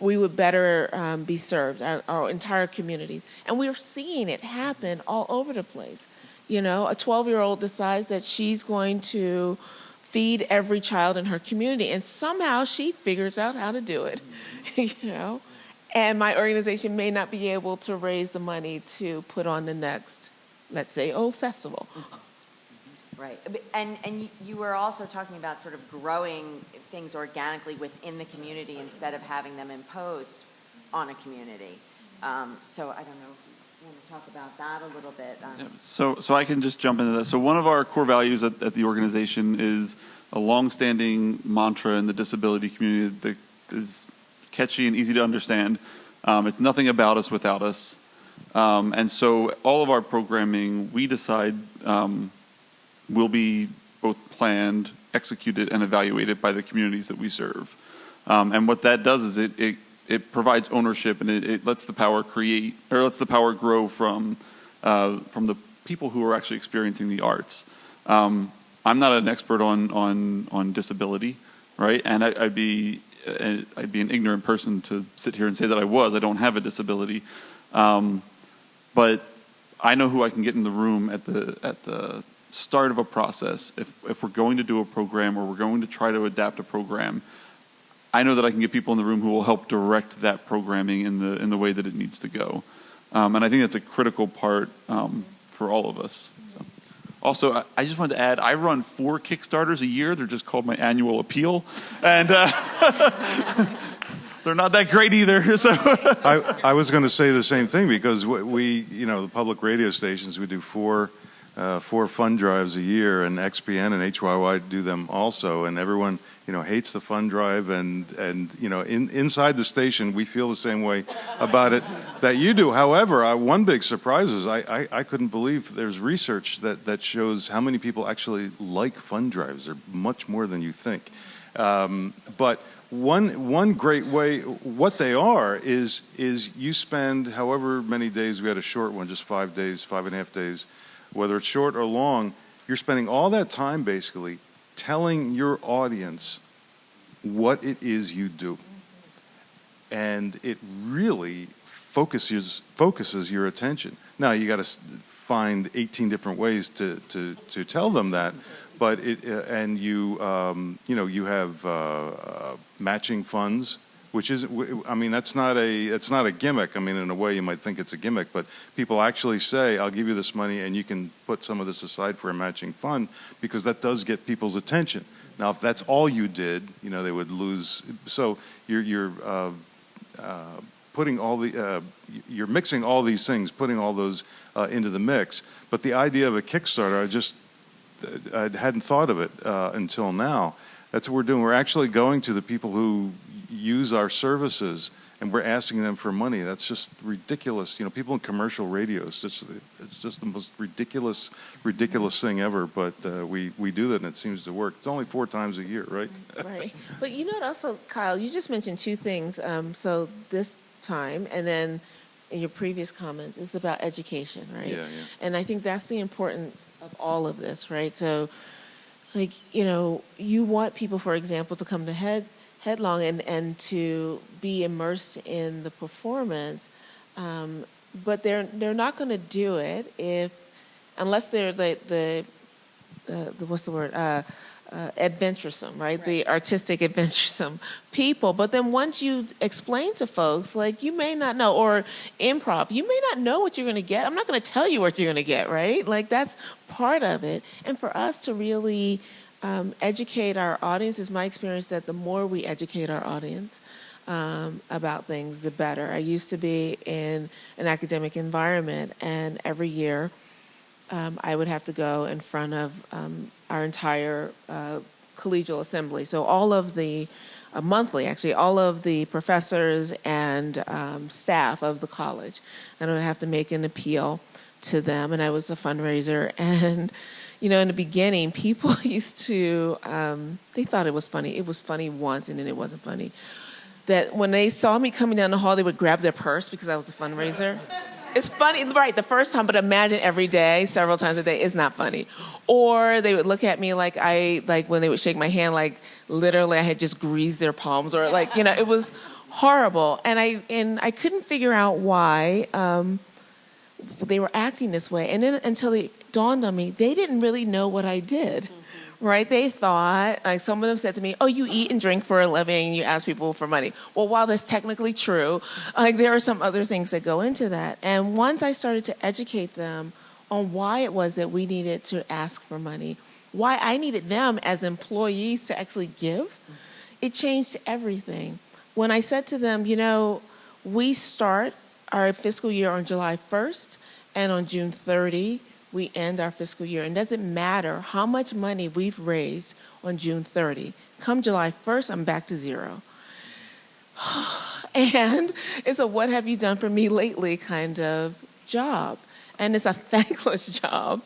we would better be served, our entire community. And we're seeing it happen all over the place. You know, a 12-year-old decides that she's going to feed every child in her community, and somehow she figures out how to do it, you know. And my organization may not be able to raise the money to put on the next, let's say, festival. Right. And you were also talking about sort of growing things organically within the community instead of having them imposed on a community. So I don't know if you want to talk about that a little bit. Yeah. So I can just jump into that. So one of our core values at the organization is a long-standing mantra in the disability community that is catchy and easy to understand. It's nothing about us without us. And so all of our programming, we decide will be both planned, executed, and evaluated by the communities that we serve. And what that does is it provides ownership, and it lets the power grow from the people who are actually experiencing the arts. I'm not an expert on disability, right? And I'd be an ignorant person to sit here and say that I was. I don't have a disability, but I know who I can get in the room at the start of a process. If we're going to do a program or we're going to try to adapt a program, I know that I can get people in the room who will help direct that programming in the way that it needs to go. And I think that's a critical part for all of us. So. Also, I just wanted to add, I run 4 Kickstarters a year. They're just called my annual appeal. And they're not that great either. So. I was going to say the same thing, because we, the public radio stations, we do 4 fund drives a year, and XPN and HYY do them also, and everyone hates the fund drive, and inside the station we feel the same way about it that you do. However, one big surprise is I couldn't believe there's research that shows how many people actually like fund drives. They're much more than you think. But one great way, what they are is you spend however many days. We had a short one, just 5 days, 5.5 days. Whether it's short or long, you're spending all that time basically telling your audience what it is you do. And it really focuses your attention. Now, you got to find 18 different ways to tell them that, but you have matching funds, which is, that's not a gimmick. In a way you might think it's a gimmick, but people actually say, I'll give you this money and you can put some of this aside for a matching fund, because that does get people's attention. Now, if that's all you did, they would lose. So you're putting all you're mixing all these things, putting all those into the mix. But the idea of a Kickstarter, I hadn't thought of it until now. That's what we're doing. We're actually going to the people who use our services, and we're asking them for money. That's just ridiculous. People in commercial radios, it's just the most ridiculous thing ever. But we do that, and it seems to work. It's only 4 times a year, right? Right. But what also, Kyle, you just mentioned 2 things. So this time, and then in your previous comments, it's about education, right? Yeah. And I think that's the importance of all of this, right? So, you want people, for example, to come to Headlong and to be immersed in the performance, but they're not going to do it unless they're the what's the word, adventuresome, right? Right. The artistic adventuresome people. But then once you explain to folks, like, you may not know, or improv, you may not know what you're going to get. I'm not going to tell you what you're going to get, right? Like, that's part of it. And for us to really educate our audience, is my experience that the more we educate our audience about things, the better. I used to be in an academic environment, and every year I would have to go in front of our entire collegial assembly. So all of the monthly, actually, all of the professors and staff of the college, and I would have to make an appeal to them, and I was a fundraiser. And in the beginning, people used to, they thought it was funny. It was funny once, and then it wasn't funny. That when they saw me coming down the hall, they would grab their purse because I was a fundraiser. It's funny, right, the first time, but imagine every day, several times a day, it's not funny. Or they would look at me like when they would shake my hand, like literally I had just greased their palms, or it was horrible. And I couldn't figure out why they were acting this way. And then until it dawned on me, they didn't really know what I did. Right? They thought, like, some of them said to me, oh, you eat and drink for a living, and you ask people for money. Well, while that's technically true, there are some other things that go into that. And once I started to educate them on why it was that we needed to ask for money, why I needed them as employees to actually give, it changed everything. When I said to them, we start our fiscal year on July 1st, and on June 30, we end our fiscal year. And it doesn't matter how much money we've raised on June 30. Come July 1st, I'm back to 0. And it's a what have you done for me lately kind of job. And it's a thankless job.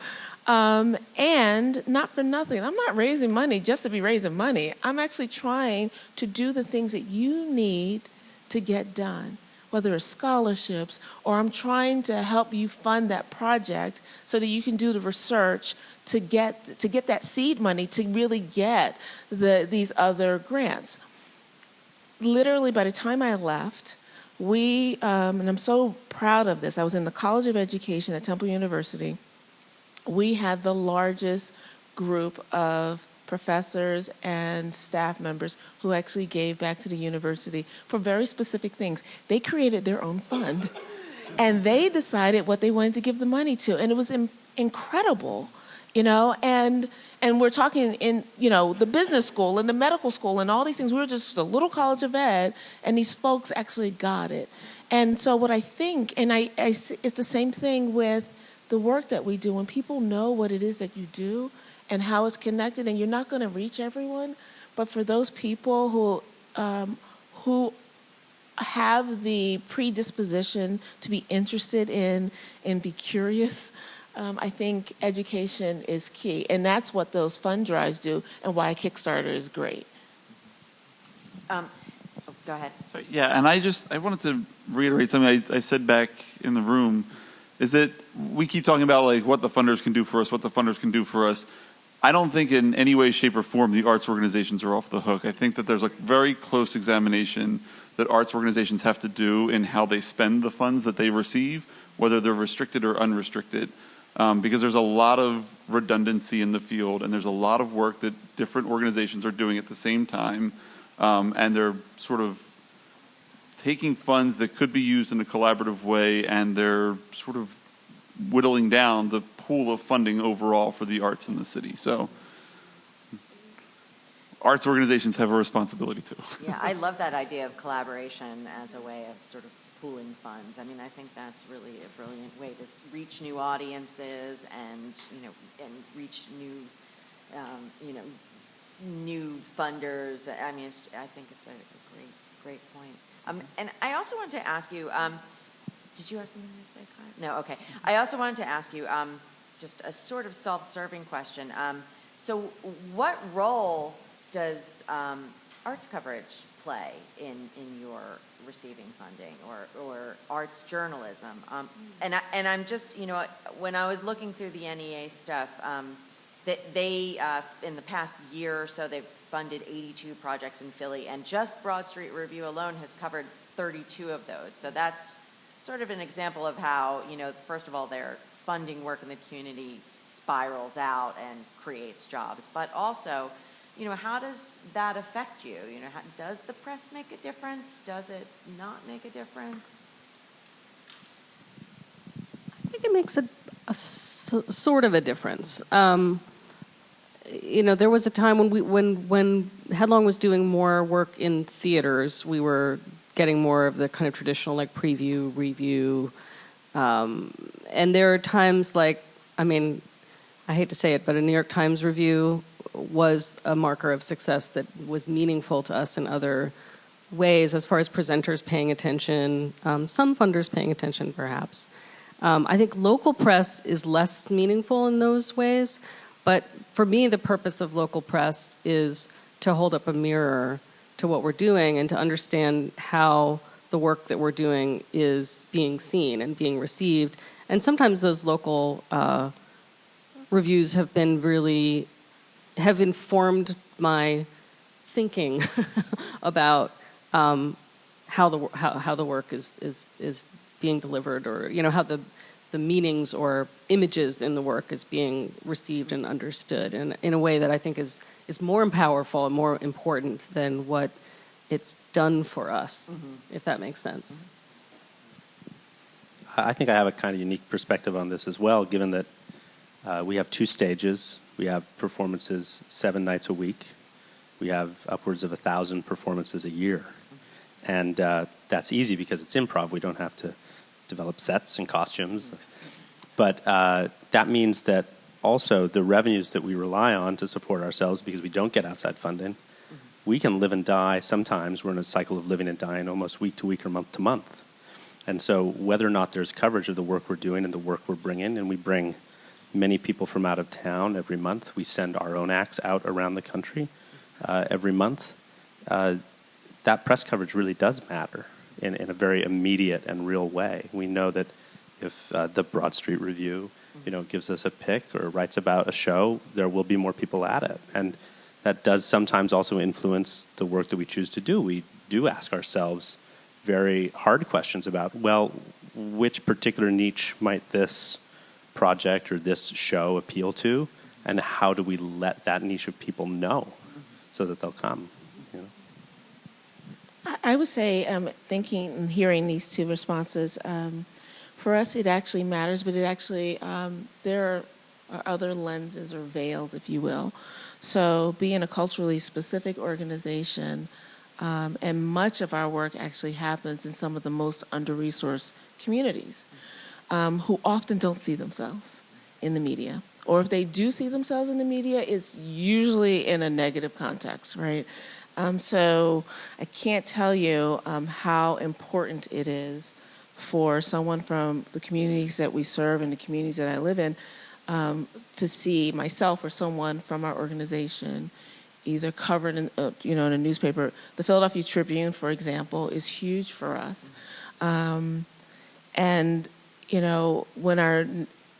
And not for nothing, I'm not raising money just to be raising money. I'm actually trying to do the things that you need to get done, whether it's scholarships, or I'm trying to help you fund that project so that you can do the research to get that seed money to really get these other grants. Literally, by the time I left, we, and I'm so proud of this, I was in the College of Education at Temple University. We had the largest group of professors and staff members who actually gave back to the university for very specific things. They created their own fund, and they decided what they wanted to give the money to, and it was incredible, you know. And we're talking in, you know, the business school and the medical school and all these things. We were just a little college of ed, and these folks actually got it. And so what I think, and it's the same thing with the work that we do. When people know what it is that you do and how it's connected, and you're not going to reach everyone, but for those people who have the predisposition to be interested in and be curious, I think education is key. And that's what those fund drives do, and why Kickstarter is great. Go ahead. Yeah, and I wanted to reiterate something I said back in the room, is that we keep talking about like what the funders can do for us, I don't think in any way, shape, or form the arts organizations are off the hook. I think that there's a very close examination that arts organizations have to do in how they spend the funds that they receive, whether they're restricted or unrestricted, because there's a lot of redundancy in the field, and there's a lot of work that different organizations are doing at the same time, and they're sort of taking funds that could be used in a collaborative way, and they're sort of whittling down the pool of funding overall for the arts in the city. So arts organizations have a responsibility too. Yeah, I love that idea of collaboration as a way of sort of pooling funds. I mean, I think that's really a brilliant way to reach new audiences and, you know, and reach new, new funders. I mean, I think it's a great point. And I also wanted to ask you, did you have something to say, Kyle? No, okay. I also wanted to ask you just a sort of self-serving question. So what role does arts coverage play in your receiving funding or arts journalism? And I'm just, you know, when I was looking through the NEA stuff, they in the past year or so, they've funded 82 projects in Philly, and just Broad Street Review alone has covered 32 of those. So that's sort of an example of how, you know, first of all, their funding work in the community spirals out and creates jobs, but also, you know, how does that affect you? You know, does the press make a difference? Does it not make a difference? I think it makes a sort of a difference. You know, there was a time when Headlong was doing more work in theaters, we were getting more of the kind of traditional like preview, review, and there are times like, I mean, I hate to say it, but a New York Times review was a marker of success that was meaningful to us in other ways, as far as presenters paying attention, some funders paying attention perhaps. I think local press is less meaningful in those ways, but for me the purpose of local press is to hold up a mirror to what we're doing and to understand how the work that we're doing is being seen and being received. And sometimes those local reviews have informed my thinking about how the work is being delivered, or, you know, how the meanings or images in the work is being received and understood in a way that I think is more powerful and more important than what it's done for us, if that makes sense. I think I have a kind of unique perspective on this as well, given that we have 2 stages. We have performances 7 nights a week. We have upwards of 1,000 performances a year. And that's easy because it's improv. We don't have to develop sets and costumes. But that means that also the revenues that we rely on to support ourselves, because we don't get outside funding, we can live and die sometimes. We're in a cycle of living and dying almost week to week or month to month. And so whether or not there's coverage of the work we're doing and the work we're bringing, and we bring many people from out of town every month. We send our own acts out around the country every month. That press coverage really does matter in a very immediate and real way. We know that if the Broad Street Review, gives us a pick or writes about a show, there will be more people at it. And that does sometimes also influence the work that we choose to do. We do ask ourselves very hard questions about, well, which particular niche might this project or this show appeal to, and how do we let that niche of people know so that they'll come? I would say, thinking and hearing these two responses, for us it actually matters, but it actually, there are other lenses or veils, if you will. So being a culturally specific organization, and much of our work actually happens in some of the most under-resourced communities, who often don't see themselves in the media. Or if they do see themselves in the media, it's usually in a negative context, right? So I can't tell you how important it is for someone from the communities that we serve and the communities that I live in to see myself or someone from our organization either covered in, in a newspaper. The Philadelphia Tribune, for example, is huge for us. And, when our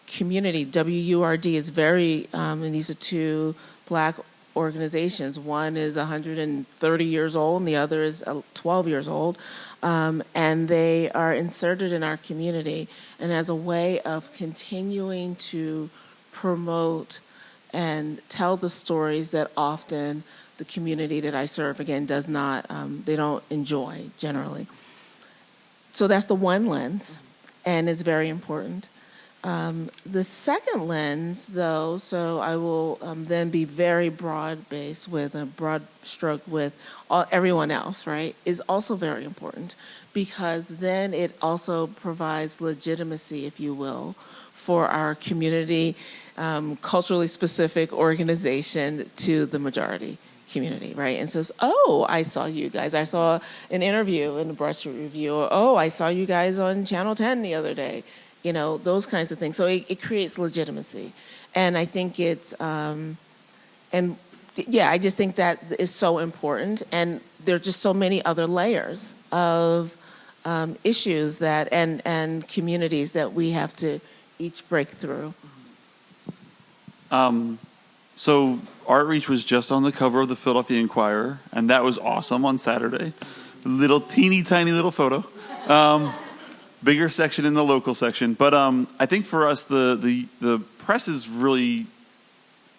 community, WURD, is very, and these are two Black organizations. One is 130 years old and the other is 12 years old. And they are inserted in our community and as a way of continuing to promote and tell the stories that often the community that I serve, again, does not, they don't enjoy generally. So that's the one lens, and it's very important. The second lens, though, so I will then be very broad-based with a broad stroke with everyone else, right, is also very important because then it also provides legitimacy, if you will, for our community, culturally specific organization to the majority community, right? And says, oh, I saw you guys. I saw an interview in the Broad Street Review, or, oh, I saw you guys on Channel 10 the other day. Those kinds of things. So it creates legitimacy. And I think it's, I just think that is so important. And there are just so many other layers of issues that, and communities that we have to each break through. So Artreach was just on the cover of the Philadelphia Inquirer, and that was awesome on Saturday. Little teeny tiny little photo. Bigger section in the local section. But I think for us, the press is really,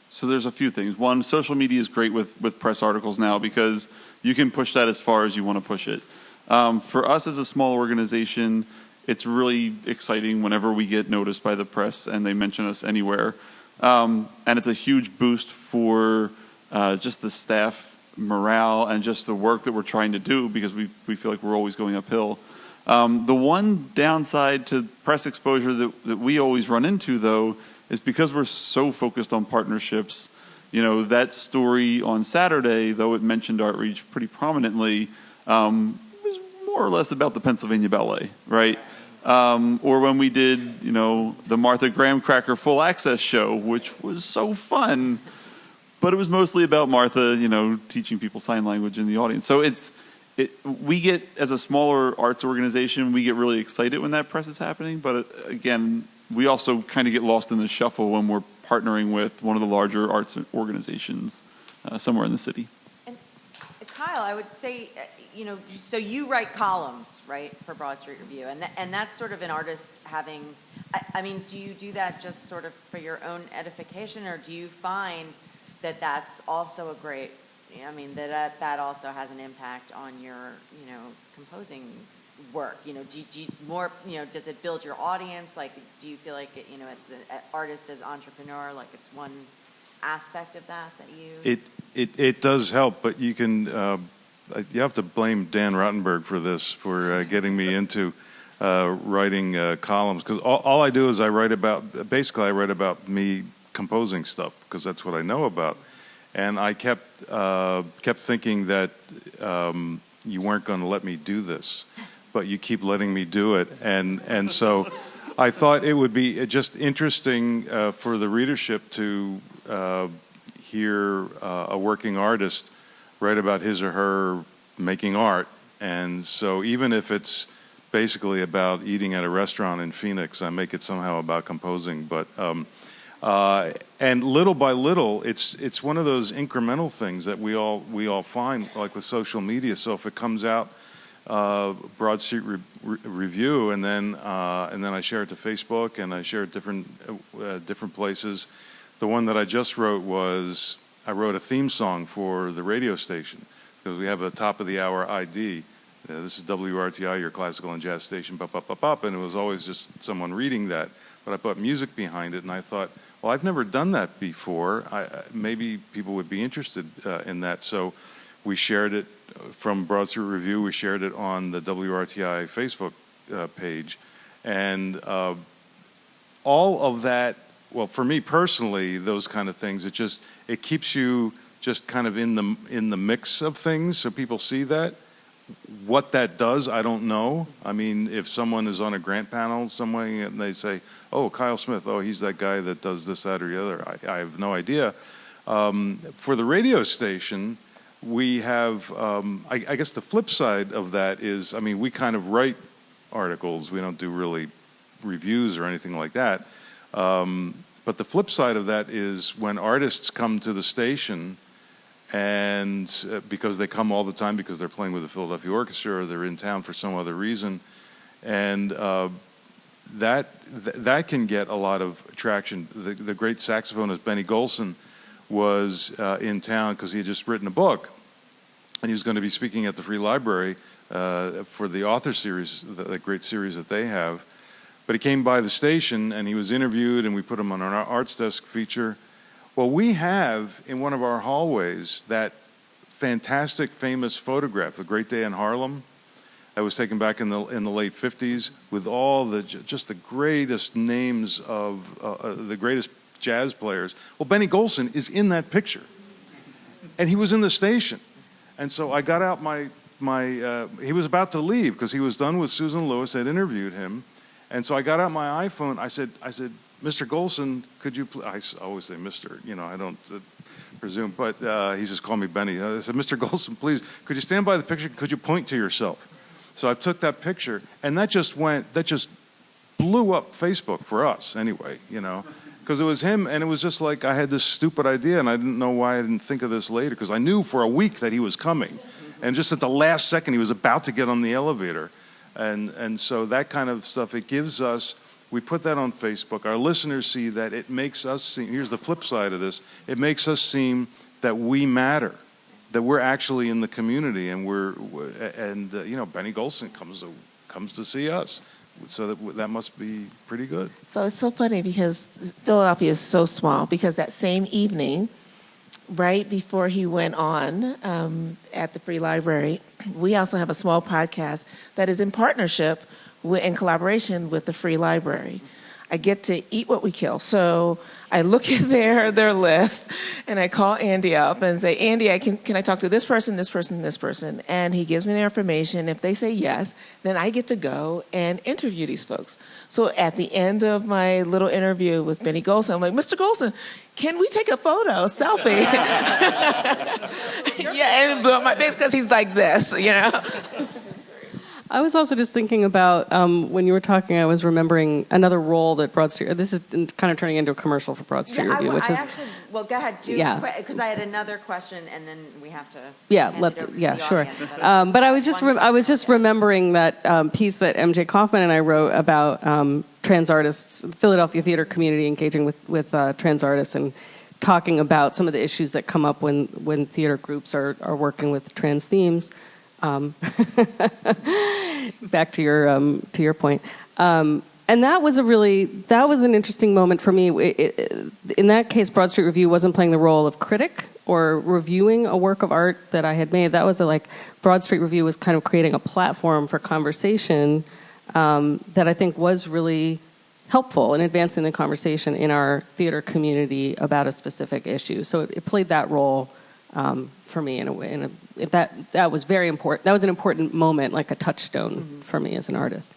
so there's a few things. One, social media is great with press articles now because you can push that as far as you want to push it. For us as a small organization, it's really exciting whenever we get noticed by the press and they mention us anywhere. And it's a huge boost for just the staff morale and just the work that we're trying to do because we feel like we're always going uphill. The one downside to press exposure that we always run into, though, is because we're so focused on partnerships. That story on Saturday, though it mentioned Artreach pretty prominently, was more or less about the Pennsylvania Ballet, right? Or when we did, the Martha Graham Cracker Full Access show, which was so fun, but it was mostly about Martha, teaching people sign language in the audience. So we get, as a smaller arts organization, we get really excited when that press is happening. But again, we also kind of get lost in the shuffle when we're partnering with one of the larger arts organizations somewhere in the city. And Kyle, I would say, so you write columns, right, for Broad Street Review, and that's sort of an artist having. I mean, do you do that just sort of for your own edification, or do you find that that's also a great? I mean, that also has an impact on your, composing work. Do you more, does it build your audience? Like, do you feel like, it's an artist as entrepreneur, like it's one aspect of that you? It does help, but you can, you have to blame Dan Rottenberg for this, for getting me into writing columns. Because all I do is I write about me composing stuff, because that's what I know about. And I kept thinking that you weren't going to let me do this, but you keep letting me do it, and so I thought it would be just interesting for the readership to hear a working artist write about his or her making art. And so even if it's basically about eating at a restaurant in Phoenix, I make it somehow about composing. But and little by little, it's one of those incremental things that we all find, like with social media. So if it comes out Broad Street Review, and then I share it to Facebook, and I share it different places. The one that I just wrote was I wrote a theme song for the radio station because we have a top of the hour ID. This is WRTI, your classical and jazz station, and it was always just someone reading that. But I put music behind it, and I thought, well, I've never done that before. Maybe people would be interested in that. So we shared it from Broad Street Review. We shared it on the WRTI Facebook page. And all of that, well, for me personally, those kind of things, it keeps you just kind of in the mix of things, so people see that. What that does, I don't know. I mean, if someone is on a grant panel somewhere and they say, oh, Kyle Smith, oh, he's that guy that does this, that, or the other, I have no idea. For the radio station, we have, I guess the flip side of that is, I mean, we kind of write articles. We don't do really reviews or anything like that. But the flip side of that is when artists come to the station, and because they come all the time because they're playing with the Philadelphia Orchestra or they're in town for some other reason, and that can get a lot of traction. The great saxophonist Benny Golson was in town because he had just written a book, and he was going to be speaking at the Free Library for the author series, the great series that they have. But he came by the station and he was interviewed, and we put him on our Arts Desk feature. Well, we have in one of our hallways that fantastic, famous photograph, The Great Day in Harlem, that was taken back in the late 50s with all just the greatest names of the greatest jazz players. Well, Benny Golson is in that picture, and he was in the station. And so I got out my he was about to leave because he was done with Susan Lewis. I'd interviewed him, and so I got out my iPhone. I said, Mr. Golson, could you I always say Mr., I don't presume, but he just called me Benny. I said, Mr. Golson, please, could you stand by the picture? Could you point to yourself? So I took that picture, and that just blew up Facebook for us anyway, because it was him, and it was just like I had this stupid idea, and I didn't know why I didn't think of this later, because I knew for a week that he was coming, and just at the last second he was about to get on the elevator, and so that kind of stuff, it gives us. We put that on Facebook. Our listeners see that. It makes us seem, here's the flip side of this, it makes us seem that we matter, that we're actually in the community, and Benny Golson comes to see us. So that must be pretty good. So it's so funny because Philadelphia is so small, because that same evening, right before he went on at the Free Library, we also have a small podcast that is in partnership in collaboration with the Free Library. I get to eat what we kill. So I look at their list, and I call Andy up and say, Andy, can I talk to this person, this person, this person? And he gives me their information. If they say yes, then I get to go and interview these folks. So at the end of my little interview with Benny Golson, I'm like, Mr. Golson, can we take a photo, a selfie? Yeah, and it blew up my face because he's like this, I was also just thinking about when you were talking, I was remembering another role that Broad Street, this is kind of turning into a commercial for Broad Street Review, which is... Well, go ahead, because I had another question, and then we have to sure. But I was just remembering that piece that MJ Kaufman and I wrote about trans artists, the Philadelphia theater community engaging with trans artists and talking about some of the issues that come up when theater groups are working with trans themes. Back to your point, and that was an interesting moment for me. In that case, Broad Street Review wasn't playing the role of critic or reviewing a work of art that I had made. That was Broad Street Review was kind of creating a platform for conversation that I think was really helpful in advancing the conversation in our theater community about a specific issue. So it played that role. For me, in a way, that was very important. That was an important moment, like a touchstone for me as an artist.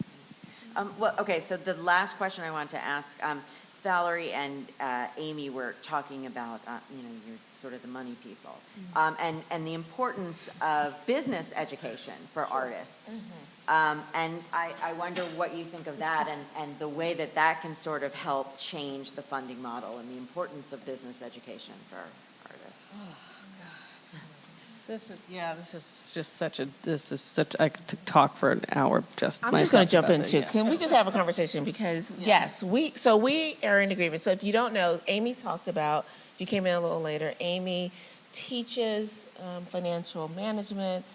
Well, okay, so the last question I wanted to ask, Valerie and Amy were talking about, you're sort of the money people, and the importance of business education for artists. And I wonder what you think of that and the way that that can sort of help change the funding model and the importance of business education for artists. This is such, I could talk for an hour just I'm just going to jump in too. Can we just have a conversation? Because yes, we are in agreement. So if you don't know, Amy talked about, if you came in a little later, Amy teaches financial management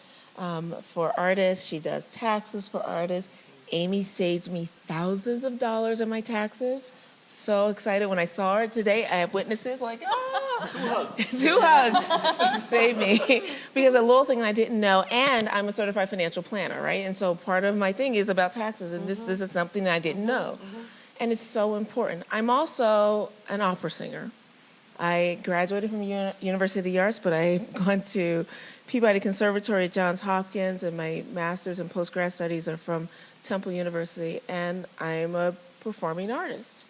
for artists. She does taxes for artists. Amy saved me thousands of dollars in my taxes. So excited when I saw her today. I have witnesses like, two hugs. She saved me. Because a little thing I didn't know, and I'm a certified financial planner, right? And so part of my thing is about taxes, and this is something that I didn't know. And it's so important. I'm also an opera singer. I graduated from University of the Arts, but I've gone to Peabody Conservatory at Johns Hopkins, and my master's and postgrad studies are from Temple University, and I'm a performing artist.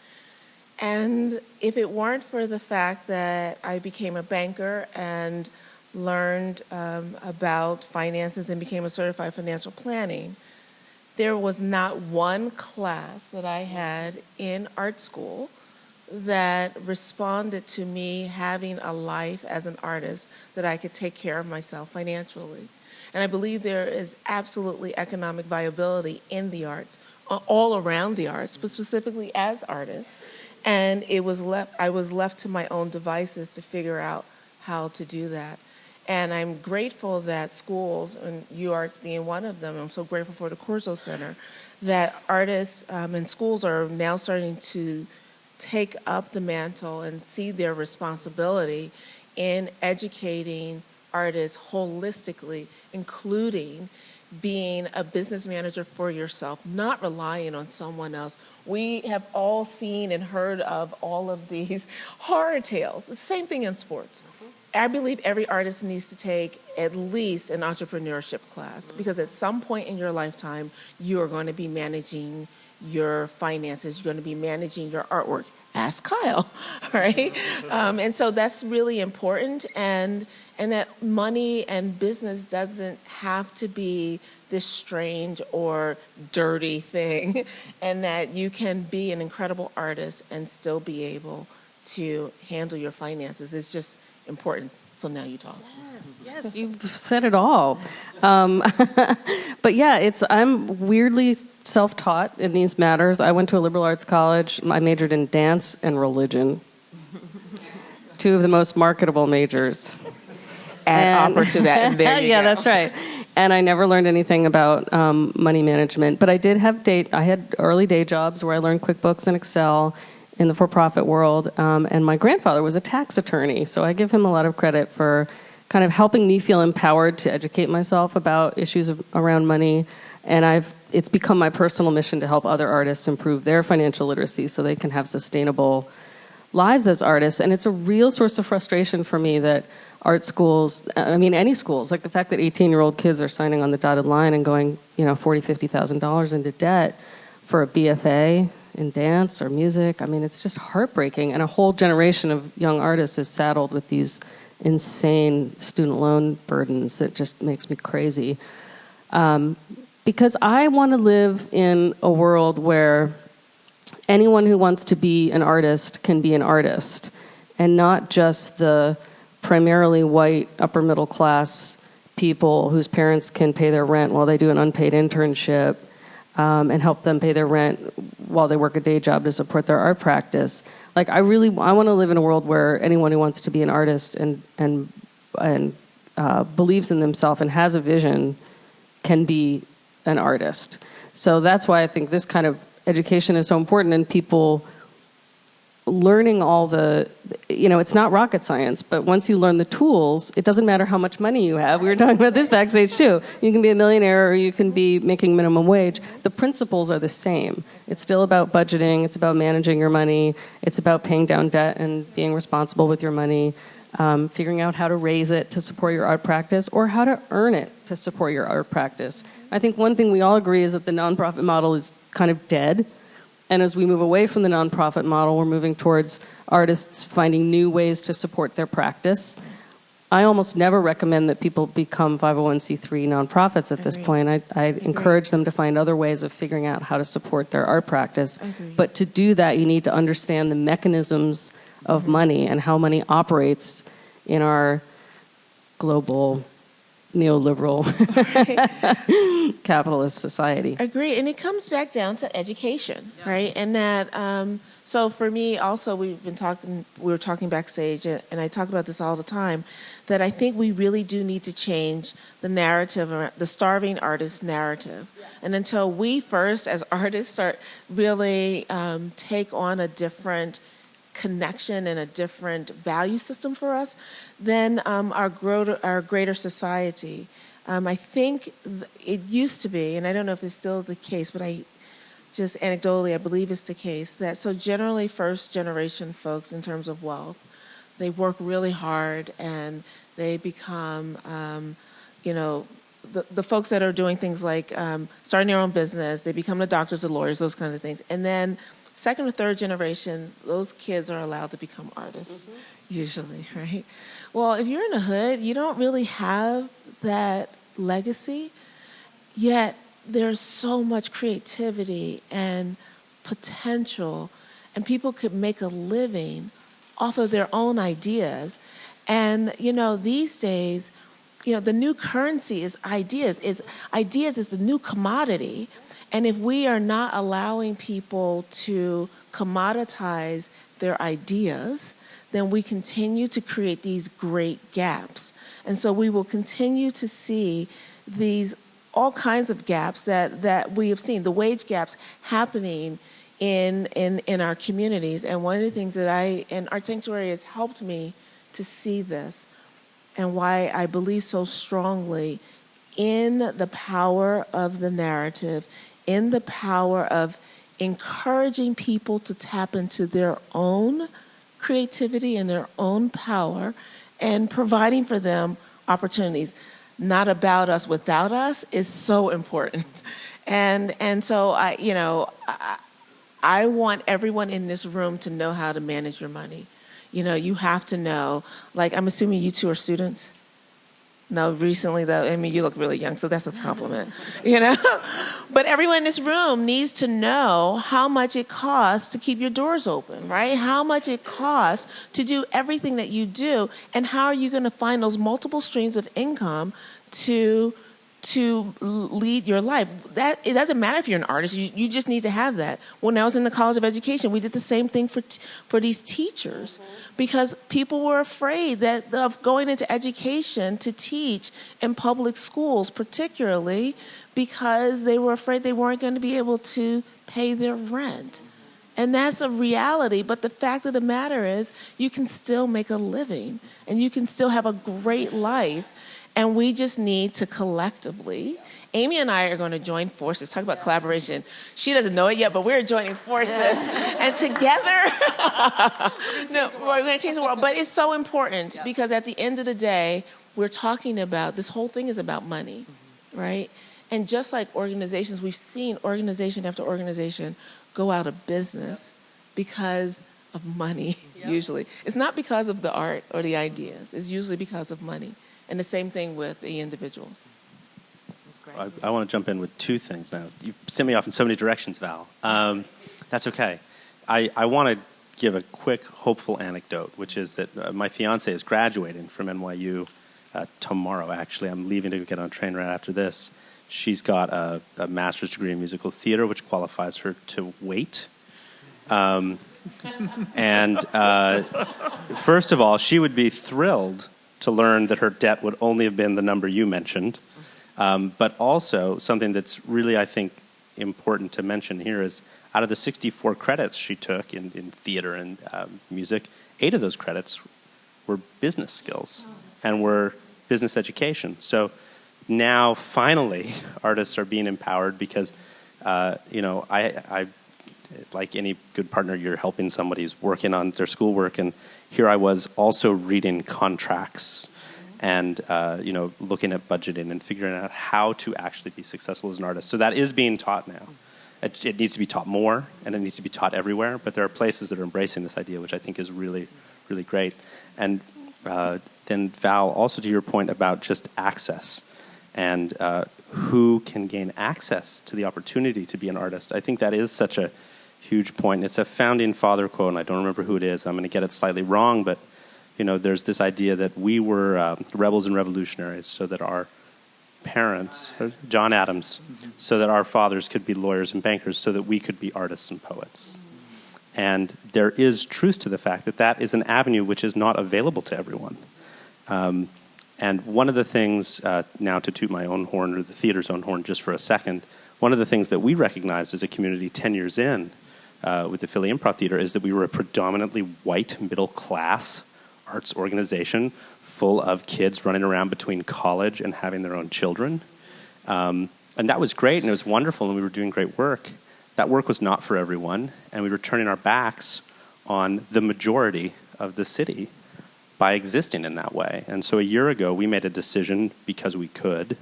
And if it weren't for the fact that I became a banker and learned about finances and became a certified financial planning, there was not one class that I had in art school that responded to me having a life as an artist that I could take care of myself financially. And I believe there is absolutely economic viability in the arts, all around the arts, but specifically as artists. And I was left to my own devices to figure out how to do that. And I'm grateful that schools, and UArts being one of them, I'm so grateful for the Corso Center, that artists and schools are now starting to take up the mantle and see their responsibility in educating artists holistically, including being a business manager for yourself, not relying on someone else. We have all seen and heard of all of these horror tales. The same thing in sports. I believe every artist needs to take at least an entrepreneurship class, because at some point in your lifetime, you are going to be managing your finances, you're going to be managing your artwork. Ask Kyle, right? And so that's really important, and that money and business doesn't have to be this strange or dirty thing, and that you can be an incredible artist and still be able to handle your finances. It's just important. So now you talk. Yes, you've said it all. But yeah, I'm weirdly self-taught in these matters. I went to a liberal arts college. I majored in dance and religion. Two of the most marketable majors. Add opera to that, and there you yeah, go. That's right. And I never learned anything about money management. But I did have I had early day jobs where I learned QuickBooks and Excel in the for-profit world. And my grandfather was a tax attorney, so I give him a lot of credit for kind of helping me feel empowered to educate myself about issues around money. And it's become my personal mission to help other artists improve their financial literacy so they can have sustainable lives as artists. And it's a real source of frustration for me that art schools, any schools, like the fact that 18-year-old kids are signing on the dotted line and going, $40,000, $50,000 into debt for a BFA in dance or music. It's just heartbreaking. And a whole generation of young artists is saddled with these insane student loan burdens. It just makes me crazy. Because I want to live in a world where anyone who wants to be an artist can be an artist, and not just the primarily white upper middle class people whose parents can pay their rent while they do an unpaid internship and help them pay their rent while they work a day job to support their art practice. I want to live in a world where anyone who wants to be an artist and believes in themselves and has a vision can be an artist. So that's why I think this kind of education is so important, and people learning all it's not rocket science, but once you learn the tools, it doesn't matter how much money you have. We were talking about this backstage too. You can be a millionaire or you can be making minimum wage. The principles are the same. It's still about budgeting. It's about managing your money. It's about paying down debt and being responsible with your money. figuring out how to raise it to support your art practice or how to earn it to support your art practice. I think one thing we all agree is that the nonprofit model is kind of dead. And as we move away from the nonprofit model, we're moving towards artists finding new ways to support their practice. I almost never recommend that people become 501c3 nonprofits at this point. I encourage them to find other ways of figuring out how to support their art practice. But to do that, you need to understand the mechanisms of money and how money operates in our global neoliberal capitalist society. Agreed, and it comes back down to education, right? And that, so for me also, we were talking backstage, and I talk about this all the time, that I think we really do need to change the narrative, the starving artist narrative. And until we first, as artists, start really take on a different connection and a different value system for us, then our greater society. I think it used to be, and I don't know if it's still the case, but I just anecdotally, I believe it's the case, that so generally first generation folks in terms of wealth, they work really hard and they become, the folks that are doing things like starting their own business, they become the doctors, the lawyers, those kinds of things. And then second or third generation, those kids are allowed to become artists, usually, right? Well, if you're in the hood, you don't really have that legacy, yet there's so much creativity and potential, and people could make a living off of their own ideas. And, these days, the new currency is ideas. Ideas is the new commodity. And if we are not allowing people to commoditize their ideas, then we continue to create these great gaps. And so we will continue to see these all kinds of gaps that we have seen, the wage gaps happening in our communities. And one of the things and Art Sanctuary has helped me to see this, and why I believe so strongly in the power of the narrative, in the power of encouraging people to tap into their own creativity and their own power, and providing for them opportunities. Not about us without us is so important. And so I want everyone in this room to know how to manage your money. You have to know, like, I'm assuming you two are students? No, recently though, you look really young, so that's a compliment, But everyone in this room needs to know how much it costs to keep your doors open, right? How much it costs to do everything that you do, and how are you going to find those multiple streams of income to lead your life. That it doesn't matter if you're an artist, you just need to have that. When I was in the College of Education, we did the same thing for these teachers, because people were afraid of going into education to teach in public schools, particularly because they were afraid they weren't going to be able to pay their rent. And that's a reality, but the fact of the matter is you can still make a living and you can still have a great life. And we just need to collectively, Amy and I are going to join forces. Talk about collaboration. She doesn't know it yet, but we're joining forces. And together, we're going to change the world. But it's so important because at the end of the day, we're talking about, this whole thing is about money, right? And just like organizations, we've seen organization after organization go out of business because of money, usually. It's not because of the art or the ideas. It's usually because of money. And the same thing with the individuals. I want to jump in with two things now. You sent me off in so many directions, Val. That's okay. I want to give a quick, hopeful anecdote, which is that my fiance is graduating from NYU tomorrow, actually. I'm leaving to get on a train right after this. She's got a master's degree in musical theater, which qualifies her to wait. First of all, she would be thrilled to learn that her debt would only have been the number you mentioned. But also, something that's really, I think, important to mention here is out of the 64 credits she took in theater and music, 8 of those credits were business skills and were business education. So now, finally, artists are being empowered because, I Like any good partner, you're helping somebody who's working on their schoolwork, and here I was also reading contracts and looking at budgeting and figuring out how to actually be successful as an artist. So that is being taught now. It needs to be taught more, and it needs to be taught everywhere, but there are places that are embracing this idea, which I think is really, really great. And then Val, also to your point about just access and who can gain access to the opportunity to be an artist. I think that is such a huge point. It's a founding father quote, and I don't remember who it is. I'm going to get it slightly wrong, but there's this idea that we were rebels and revolutionaries so that our parents, John Adams, so that our fathers could be lawyers and bankers, so that we could be artists and poets. And there is truth to the fact that that is an avenue which is not available to everyone. And one of the things, now to toot my own horn, or the theater's own horn just for a second, one of the things that we recognized as a community 10 years in with the Philly Improv Theater is that we were a predominantly white, middle-class arts organization full of kids running around between college and having their own children. And that was great, and it was wonderful, and we were doing great work. That work was not for everyone, and we were turning our backs on the majority of the city by existing in that way. And so a year ago, we made a decision, because we could,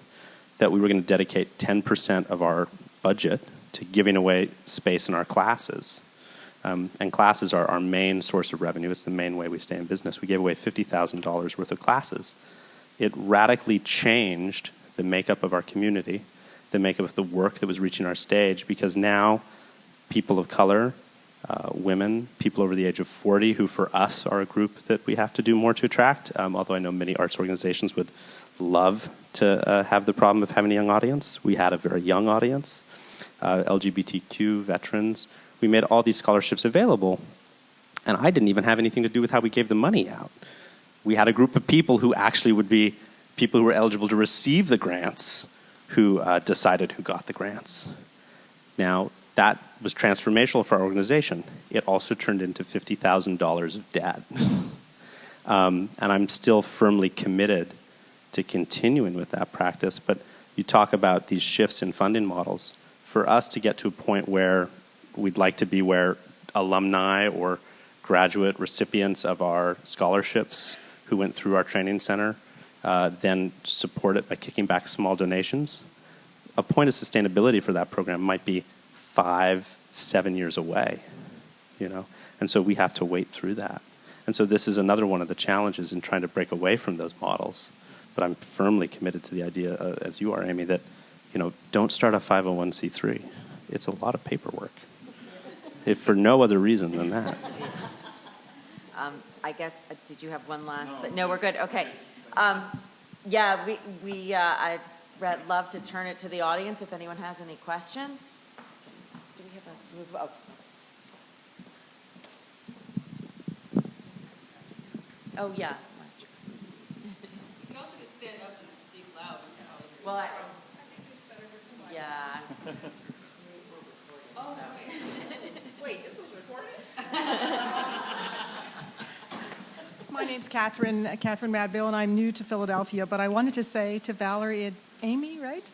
that we were going to dedicate 10% of our budget to giving away space in our classes. And classes are our main source of revenue. It's the main way we stay in business. We gave away $50,000 worth of classes. It radically changed the makeup of our community, the makeup of the work that was reaching our stage, because now people of color, women, people over the age of 40, who for us are a group that we have to do more to attract, although I know many arts organizations would love to have the problem of having a young audience. We had a very young audience, LGBTQ, veterans. We made all these scholarships available, and I didn't even have anything to do with how we gave the money out. We had a group of people who actually would be people who were eligible to receive the grants who decided who got the grants. Now, that was transformational for our organization. It also turned into $50,000 of debt. And I'm still firmly committed to continuing with that practice. But you talk about these shifts in funding models. For us to get to a point where we'd like to be, where alumni or graduate recipients of our scholarships who went through our training center then support it by kicking back small donations, a point of sustainability for that program might be 5-7 years away, and so we have to wait through that. And so this is another one of the challenges in trying to break away from those models. But I'm firmly committed to the idea, as you are, Amy, that don't start a 501c3. It's a lot of paperwork, if for no other reason than that. I guess, did you have one last? No, we're good. Okay. I'd love to turn it to the audience if anyone has any questions. Do we have a move? Oh, yeah. You can also just stand up and speak loud. Well, I think it's better for yeah. Oh, wait, this was recorded? My name's Catherine Madville, and I'm new to Philadelphia, but I wanted to say to Valerie and Amy, right?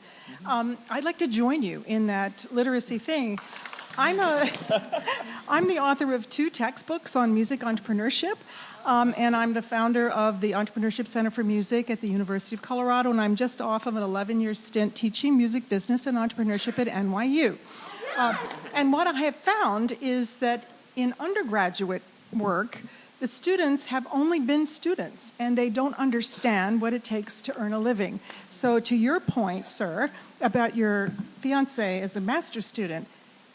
I'd like to join you in that literacy thing. I'm the author of 2 textbooks on music entrepreneurship, and I'm the founder of the Entrepreneurship Center for Music at the University of Colorado, and I'm just off of an 11-year stint teaching music business and entrepreneurship at NYU. And what I have found is that in undergraduate work, the students have only been students, and they don't understand what it takes to earn a living. So to your point, sir, about your fiancé as a master's student,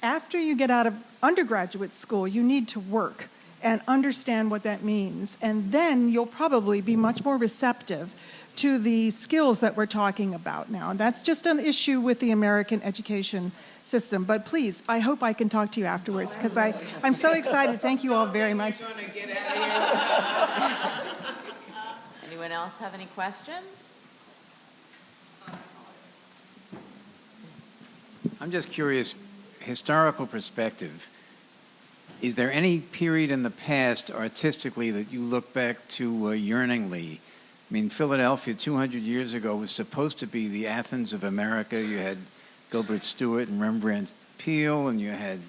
after you get out of undergraduate school, you need to work and understand what that means. And then you'll probably be much more receptive to the skills that we're talking about now. And that's just an issue with the American education system. But please, I hope I can talk to you afterwards, because I'm so excited. Thank you all very much. Anyone else have any questions? I'm just curious, historical perspective, is there any period in the past artistically that you look back to yearningly? I mean, Philadelphia 200 years ago was supposed to be the Athens of America. You had Gilbert Stuart and Rembrandt Peale, and you had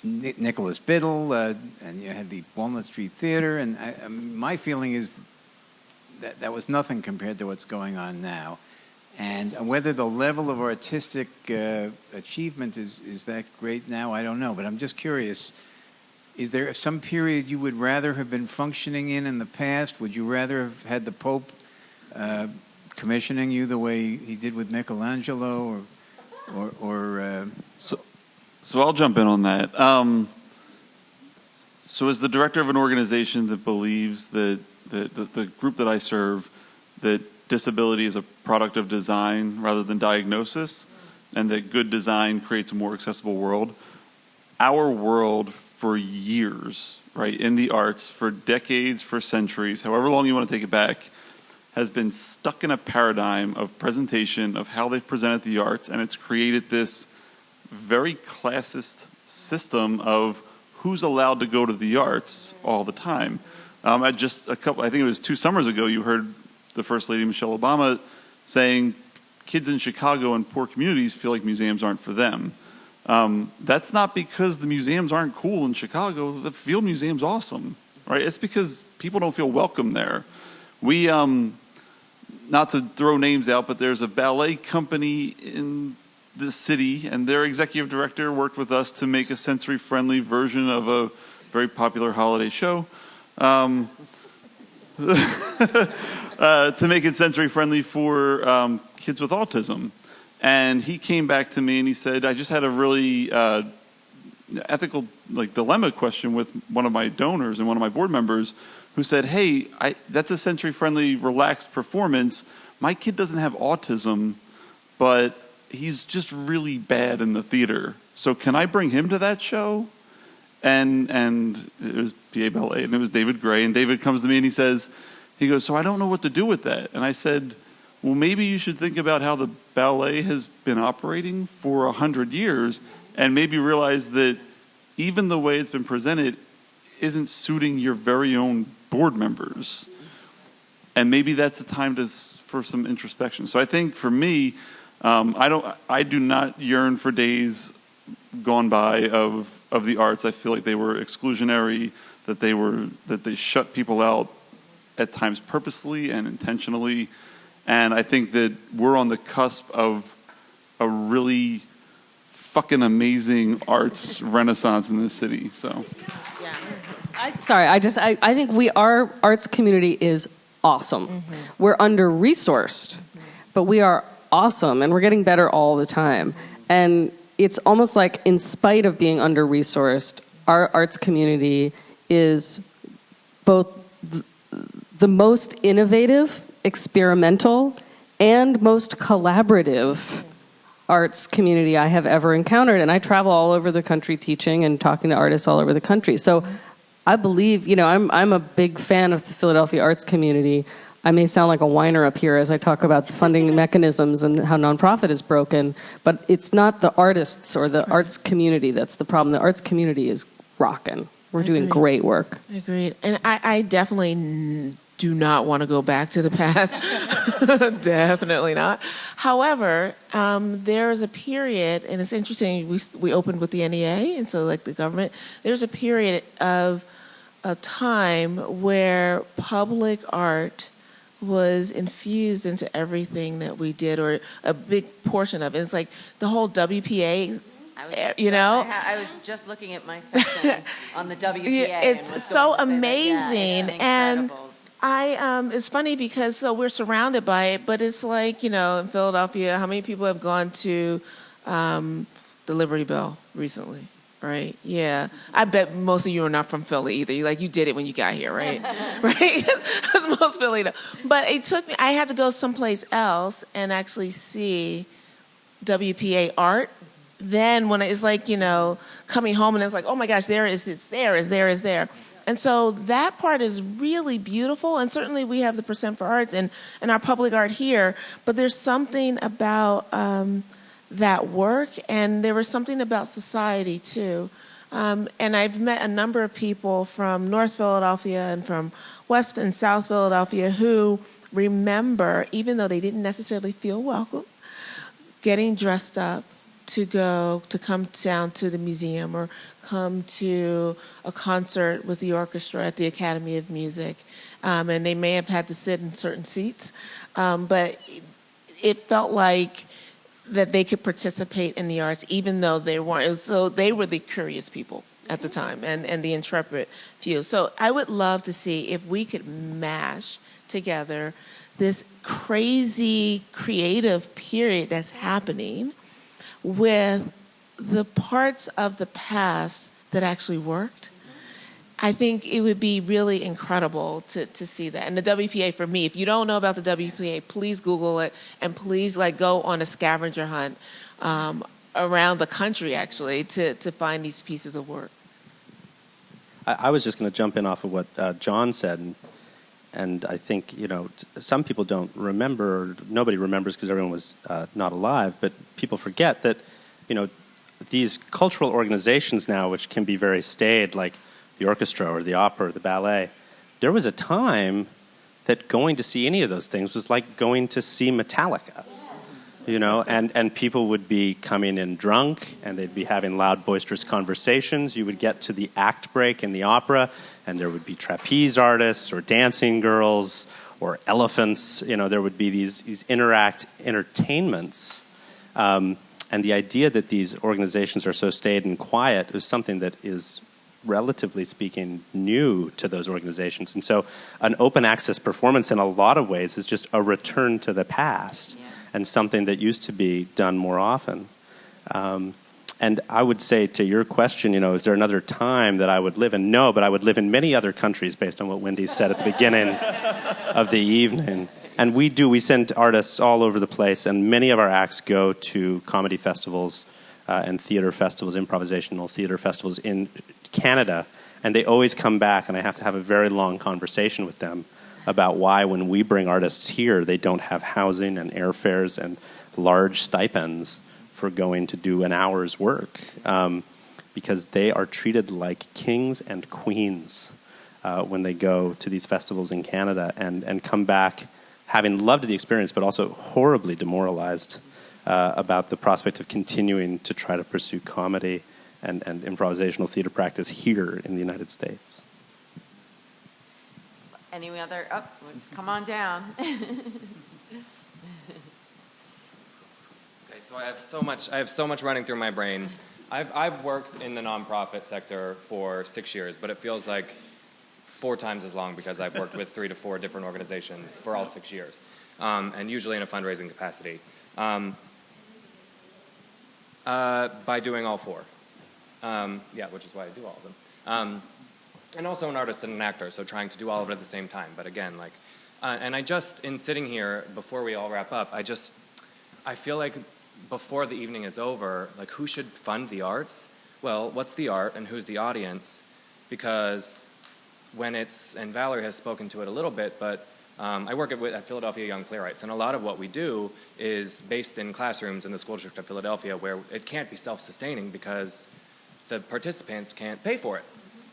Nicholas Biddle, and you had the Walnut Street Theater, and my feeling is that that was nothing compared to what's going on now. And whether the level of artistic achievement is that great now, I don't know. But I'm just curious, is there some period you would rather have been functioning in the past? Would you rather have had the Pope commissioning you the way he did with Michelangelo? So I'll jump in on that. So as the director of an organization that believes that the group that I serve, that disability is a product of design rather than diagnosis, and that good design creates a more accessible world. Our world for years, right, in the arts, for decades, for centuries, however long you want to take it back, has been stuck in a paradigm of presentation, of how they've presented the arts, and it's created this very classist system of who's allowed to go to the arts all the time. I think it was 2 summers ago, you heard the First Lady, Michelle Obama, saying kids in Chicago and poor communities feel like museums aren't for them. That's not because the museums aren't cool in Chicago. The Field Museum's awesome, right? It's because people don't feel welcome there. We, not to throw names out, but there's a ballet company in the city, and their executive director worked with us to make a sensory-friendly version of a very popular holiday show. To make it sensory-friendly for kids with autism. And he came back to me and he said, I just had a really ethical dilemma question with one of my donors and one of my board members who said, hey, that's a sensory-friendly, relaxed performance. My kid doesn't have autism, but he's just really bad in the theater. So can I bring him to that show? And it was PA Ballet, and it was David Gray. And David comes to me and he goes, so I don't know what to do with that. And I said, well, maybe you should think about how the ballet has been operating for 100 years and maybe realize that even the way it's been presented isn't suiting your very own board members. And maybe that's a time for some introspection. So I think for me, I do not yearn for days gone by of the arts. I feel like they were exclusionary, that they shut people out at times purposely and intentionally. And I think that we're on the cusp of a really fucking amazing arts renaissance in this city. So, yeah. I think our arts community is awesome. Mm-hmm. We're under-resourced, but we are awesome, and we're getting better all the time. And it's almost like, in spite of being under-resourced, our arts community is both the most innovative, experimental, and most collaborative arts community I have ever encountered. And I travel all over the country teaching and talking to artists all over the country. So I believe, I'm a big fan of the Philadelphia arts community. I may sound like a whiner up here as I talk about the funding mechanisms and how nonprofit is broken, but it's not the artists or the arts community that's the problem. The arts community is rocking. We're doing great work. Agreed. And I definitely do not want to go back to the past. Definitely not. However, there's a period, and it's interesting, we opened with the NEA, and so the government, there's a period of a time where public art was infused into everything that we did, or a big portion of it. It's like the whole WPA, I was just looking at my section on the WPA. It's so amazing. And it's funny because we're surrounded by it, but it's like, in Philadelphia, how many people have gone to the Liberty Bell recently? Right? Yeah. I bet most of you are not from Philly either. You did it when you got here, right? Right? Because most Philly don't. But it took me, I had to go someplace else and actually see WPA art. Then when it's like, coming home and it's like, oh my gosh, it's there. And so that part is really beautiful. And certainly we have the Percent for Arts and our public art here. But there's something about that work, and there was something about society too. And I've met a number of people from North Philadelphia and from West and South Philadelphia who remember, even though they didn't necessarily feel welcome, getting dressed up to come down to the museum or come to a concert with the orchestra at the Academy of Music. And they may have had to sit in certain seats, but it felt like that they could participate in the arts even though they weren't. So they were the curious people at the time and the intrepid few. So I would love to see if we could mash together this crazy creative period that's happening with the parts of the past that actually worked. I think it would be really incredible to see that. And the WPA, for me, if you don't know about the WPA, please Google it and please go on a scavenger hunt around the country, actually, to find these pieces of work. I was just going to jump in off of what John said, and I think, some people don't remember, or nobody remembers because everyone was not alive, but people forget that, these cultural organizations now, which can be very staid, like the orchestra or the opera or the ballet, there was a time that going to see any of those things was like going to see Metallica. And people would be coming in drunk, and they'd be having loud, boisterous conversations. You would get to the act break in the opera, and there would be trapeze artists or dancing girls or elephants. There would be these entertainments. And the idea that these organizations are so staid and quiet is something that is, relatively speaking, new to those organizations. And so an open access performance in a lot of ways is just a return to the past. Yeah. And something that used to be done more often. And I would say to your question, is there another time that I would live in? No, but I would live in many other countries based on what Wendy said at the beginning of the evening. And we send artists all over the place, and many of our acts go to comedy festivals and theater festivals, improvisational theater festivals in Canada, and they always come back, and I have to have a very long conversation with them about why, when we bring artists here, they don't have housing and airfares and large stipends for going to do an hour's work, because they are treated like kings and queens when they go to these festivals in Canada and come back having loved the experience, but also horribly demoralized about the prospect of continuing to try to pursue comedy and improvisational theater practice here in the United States. Any other? Oh, come on down. Okay, so I have so much running through my brain. I've worked in the nonprofit sector for 6 years, but it feels like 4 times as long because I've worked with 3 to 4 different organizations for all 6 years, and usually in a fundraising capacity. By doing all 4. Which is why I do all of them. And also an artist and an actor, so trying to do all of it at the same time. But again, and I just, in sitting here, before we all wrap up, I feel like before the evening is over, who should fund the arts? Well, what's the art and who's the audience? Because when and Valerie has spoken to it a little bit, but I work at Philadelphia Young Playwrights, and a lot of what we do is based in classrooms in the school district of Philadelphia where it can't be self-sustaining because the participants can't pay for it.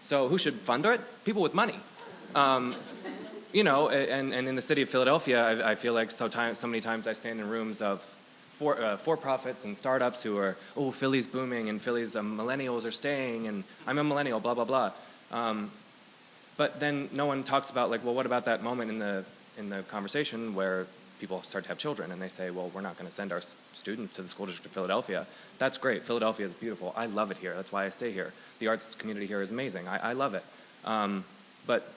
So who should fund it? People with money. And in the city of Philadelphia, I feel like so many times I stand in rooms of for-profits and startups who are, Philly's booming and Philly's millennials are staying and I'm a millennial, blah, blah, blah. But then no one talks about what about that moment in the conversation where people start to have children and they say, well, we're not going to send our students to the school district of Philadelphia. That's great. Philadelphia is beautiful. I love it here. That's why I stay here. The arts community here is amazing. I love it. But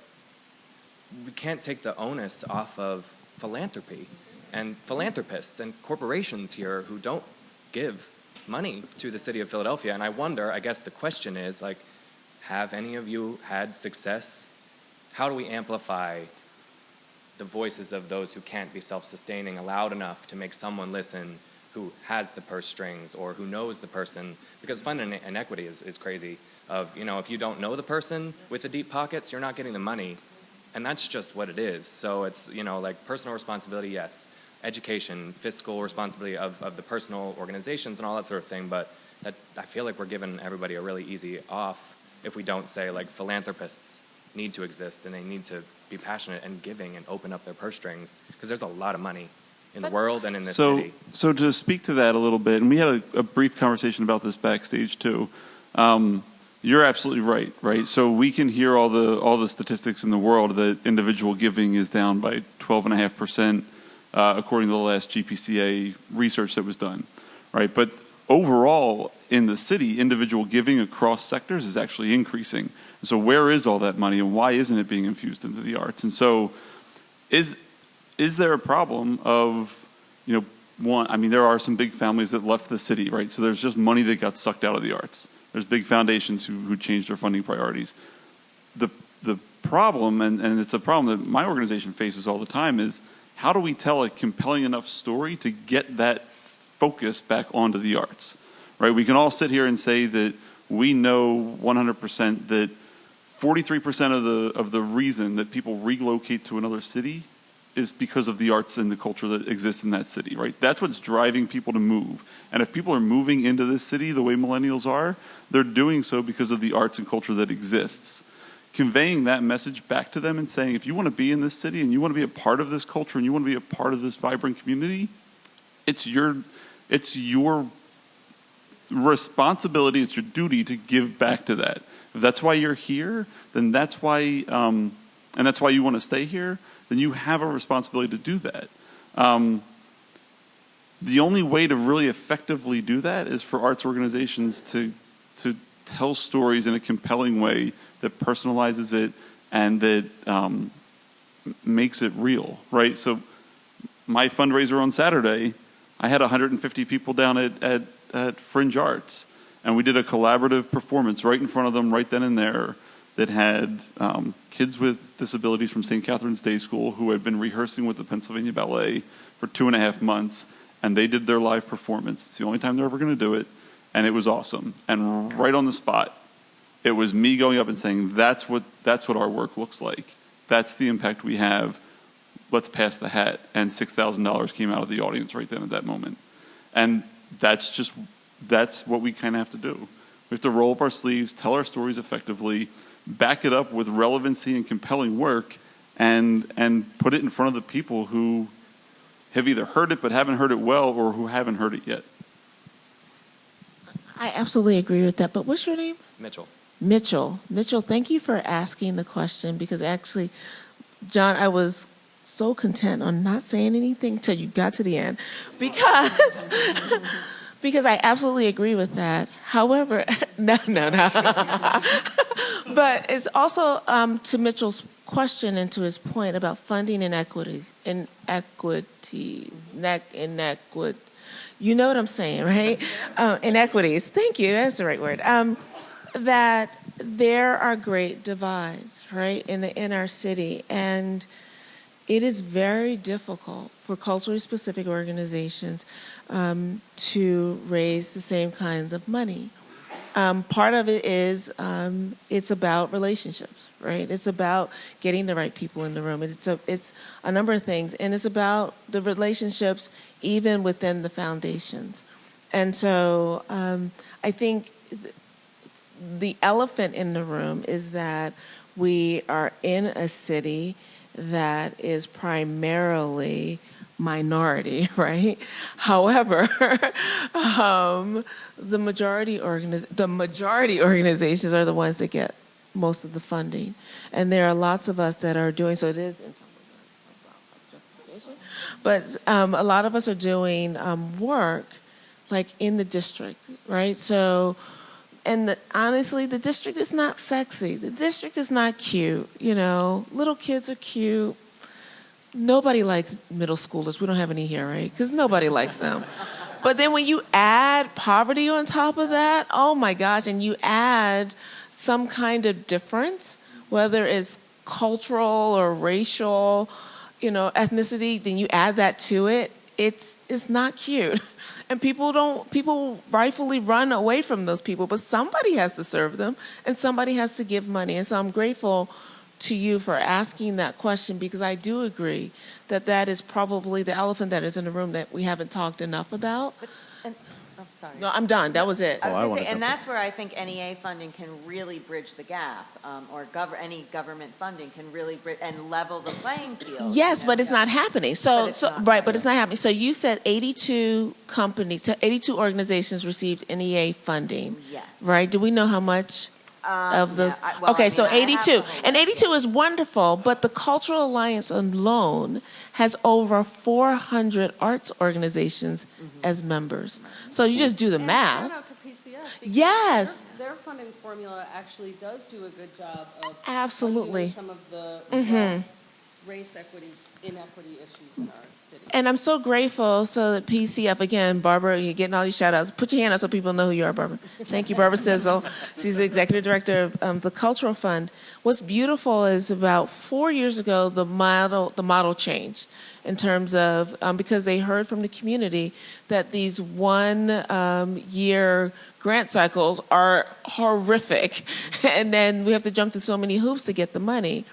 we can't take the onus off of philanthropy and philanthropists and corporations here who don't give money to the city of Philadelphia. And I wonder, I guess the question is, have any of you had success? How do we amplify the voices of those who can't be self-sustaining loud enough to make someone listen who has the purse strings or who knows the person? Because fund inequity is crazy. If you don't know the person with the deep pockets, you're not getting the money. And that's just what it is. So it's, personal responsibility, yes. Education, fiscal responsibility of the personal organizations and all that sort of thing. But I feel like we're giving everybody a really easy off if we don't say, philanthropists need to exist and they need to be passionate and giving and open up their purse strings because there's a lot of money in the world and in this so, city. So to speak to that a little bit, and we had a brief conversation about this backstage too. You're absolutely right? So we can hear all the statistics in the world that individual giving is down by 12.5%, according to the last GPCA research that was done, right? But overall, in the city, individual giving across sectors is actually increasing. So where is all that money, and why isn't it being infused into the arts? And so, is there a problem of, one? I mean, there are some big families that left the city, right? So there's just money that got sucked out of the arts. There's big foundations who changed their funding priorities. The problem, and it's a problem that my organization faces all the time, is how do we tell a compelling enough story to get that focus back onto the arts, right? We can all sit here and say that we know 100% that 43% of the reason that people relocate to another city is because of the arts and the culture that exists in that city, right? That's what's driving people to move. And if people are moving into this city the way millennials are, they're doing so because of the arts and culture that exists. Conveying that message back to them and saying, if you want to be in this city and you want to be a part of this culture and you want to be a part of this vibrant community, it's your responsibility, it's your duty to give back to that. If that's why you're here, then that's why, and that's why you want to stay here, then you have a responsibility to do that. The only way to really effectively do that is for arts organizations to tell stories in a compelling way that personalizes it and that makes it real, right? So my fundraiser on Saturday, I had 150 people down at Fringe Arts, and we did a collaborative performance right in front of them, right then and there, that had kids with disabilities from St. Catherine's Day School who had been rehearsing with the Pennsylvania Ballet for 2.5 months, and they did their live performance. It's the only time they're ever going to do it, and it was awesome. And right on the spot, it was me going up and saying, that's what our work looks like. That's the impact we have. Let's pass the hat. And $6,000 came out of the audience right then at that moment. And that's what we kind of have to do. We have to roll up our sleeves, tell our stories effectively, back it up with relevancy and compelling work, and put it in front of the people who have either heard it but haven't heard it well, or who haven't heard it yet. I absolutely agree with that. But what's your name? Mitchell. Mitchell, thank you for asking the question, because actually, John, I was so content on not saying anything till you got to the end, because because I absolutely agree with that. However, no. But it's also to Mitchell's question and to his point about funding inequity. You know what I'm saying, right? Inequities. Thank you. That's the right word. That there are great divides, right, in our city, and it is very difficult for culturally specific organizations to raise the same kinds of money. Part of it is it's about relationships, right? It's about getting the right people in the room. It's a number of things, and it's about the relationships even within the foundations. And so I think the elephant in the room is that we are in a city that is primarily minority, right? However, the majority organizations are the ones that get most of the funding, and there are lots of us that are doing so. It is in some ways justification, but a lot of us are doing work like in the district, right? So. And honestly, the district is not sexy. The district is not cute. Little kids are cute. Nobody likes middle schoolers. We don't have any here, right? Because nobody likes them. But then when you add poverty on top of that, oh my gosh, and you add some kind of difference, whether it's cultural or racial, ethnicity, then you add that to it, it's not cute. And people rightfully run away from those people, but somebody has to serve them and somebody has to give money. And so I'm grateful to you for asking that question, because I do agree that is probably the elephant that is in the room that we haven't talked enough about. sorry. No, I'm done. That was it. I was I gonna wanna say, and jump in. that's where I think NEA funding can really bridge the gap, or any government funding can really and level the playing field. Yes, you know? but it's not happening. But So, it's so not right, but it's not happening. So you said 82 organizations received NEA funding. Yes. Right? Do we know how much of those? I So mean, I have 82, the whole and list, 82 yeah. is wonderful. But the Cultural Alliance alone has over 400 arts organizations as members. So you just do the math. Shout out to PCF. because Yes. Their funding formula actually does do a good job of Absolutely. funding some of the race equity, inequity issues in our city. And I'm so grateful. So that PCF, again, Barbara, you're getting all these shout outs. Put your hand up so people know who you are, Barbara. Thank you, Barbara Sizzle. She's the executive director of the Cultural Fund. What's beautiful is about 4 years ago, the model changed in terms of, because they heard from the community that these year grant cycles are horrific. And then we have to jump through so many hoops to get the money.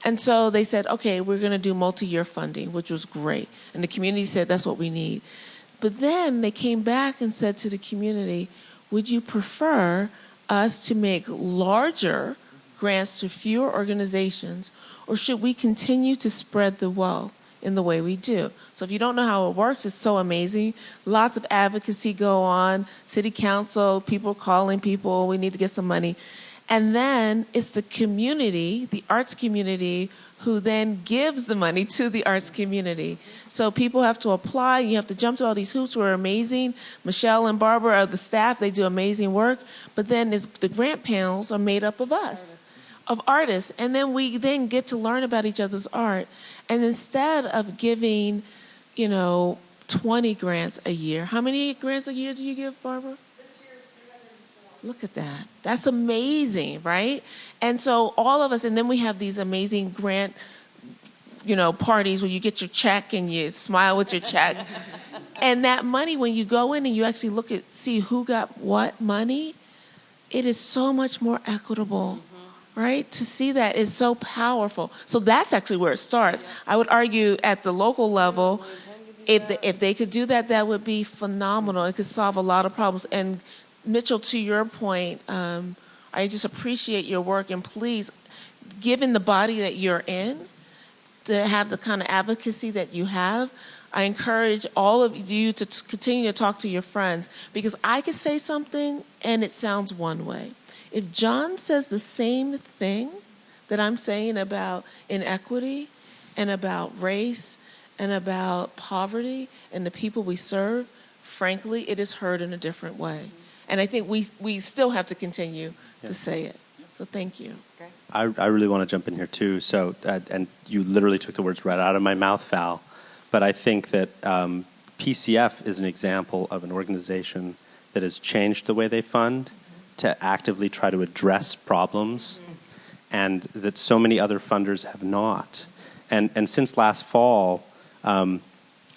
And so they said, okay, we're going to do multi-year funding, which was great. And the community said, that's what we need. But then they came back and said to the community, would you prefer us to make larger grants to fewer organizations, or should we continue to spread the wealth in the way we do? So if you don't know how it works, it's so amazing. Lots of advocacy go on, city council, people calling people, we need to get some money. And then it's the community, the arts community, who then gives the money to the arts community. So people have to apply. You have to jump through all these hoops. We're amazing. Michelle and Barbara are the staff. They do amazing work. But then the grant panels are made up of us, of artists. And then we then get to learn about each other's art. And instead of giving, 20 grants a year, how many grants a year do you give, Barbara? Look at that. That's amazing, right? And so all of us, and then we have these amazing grant, parties where you get your check and you smile with your check. And that money, when you go in and you actually see who got what money, it is so much more equitable, right? To see that is so powerful. So that's actually where it starts. I would argue at the local level, if they could do that, that would be phenomenal. It could solve a lot of problems. And Mitchell, to your point, I just appreciate your work, and please, given the body that you're in, to have the kind of advocacy that you have, I encourage all of you to continue to talk to your friends, because I could say something and it sounds one way. If John says the same thing that I'm saying about inequity and about race and about poverty and the people we serve, frankly, it is heard in a different way. And I think we still have to continue to say it. So thank you. Great. I really want to jump in here too. So, and you literally took the words right out of my mouth, Val. But I think that PCF is an example of an organization that has changed the way they fund to actively try to address problems, and that so many other funders have not. And since last fall,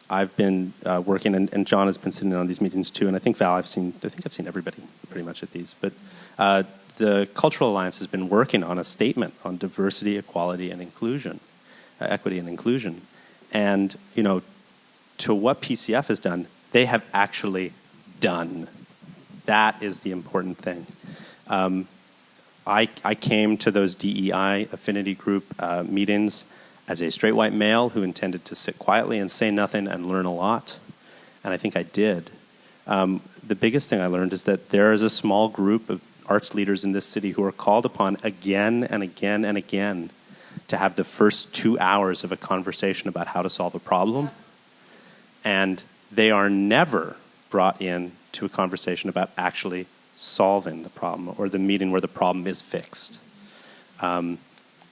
I've been working, and John has been sitting in on these meetings too. And I think Val, I think I've seen everybody pretty much at these. But the Cultural Alliance has been working on a statement on diversity, equality, and inclusion, equity and inclusion. And to what PCF has done, they have actually done. That is the important thing. I came to those DEI affinity group meetings as a straight white male who intended to sit quietly and say nothing and learn a lot. And I think I did. The biggest thing I learned is that there is a small group of arts leaders in this city who are called upon again and again and again to have the first 2 hours of a conversation about how to solve a problem. And they are never brought in to a conversation about actually solving the problem or the meeting where the problem is fixed.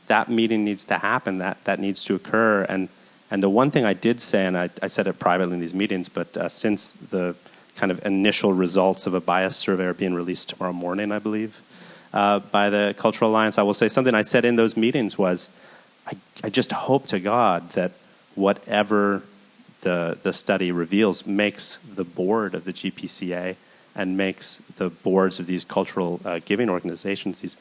That meeting needs to happen. That needs to occur. And the one thing I did say, and I said it privately in these meetings, but since the kind of initial results of a bias survey are being released tomorrow morning, I believe, by the Cultural Alliance, I will say something I said in those meetings was, I just hope to God that whatever the study reveals makes the board of the GPCA and makes the boards of these cultural giving organizations, these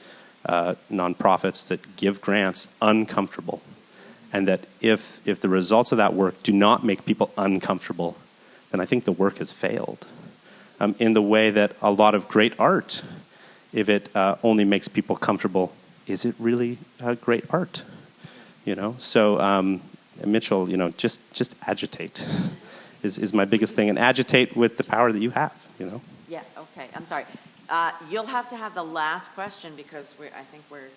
nonprofits that give grants, uncomfortable. And that if the results of that work do not make people uncomfortable, then I think the work has failed. in the way that a lot of great art, if it only makes people comfortable, is it really great art? So Mitchell, just agitate is my biggest thing, and agitate with the power that you have. Yeah. Okay. I'm sorry. You'll have to have the last question because I think we're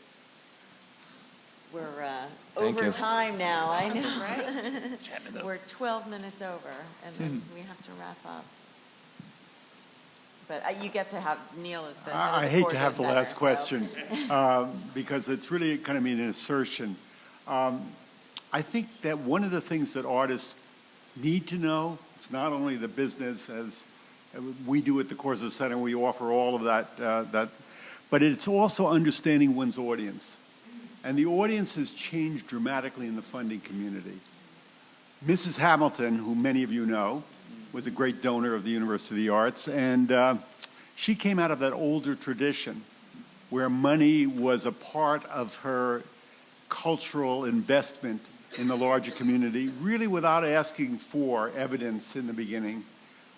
over time now. I know. We're 12 minutes over, and then we have to wrap up. But you get to have Neil as the I hate to have the center, last question because it's really kind of an assertion. I think that one of the things that artists need to know, it's not only the business as we do at the Corso Center, we offer all of that, but it's also understanding one's audience. And the audience has changed dramatically in the funding community. Mrs. Hamilton, who many of you know, was a great donor of the University of the Arts, and she came out of that older tradition where money was a part of her cultural investment in the larger community, really without asking for evidence in the beginning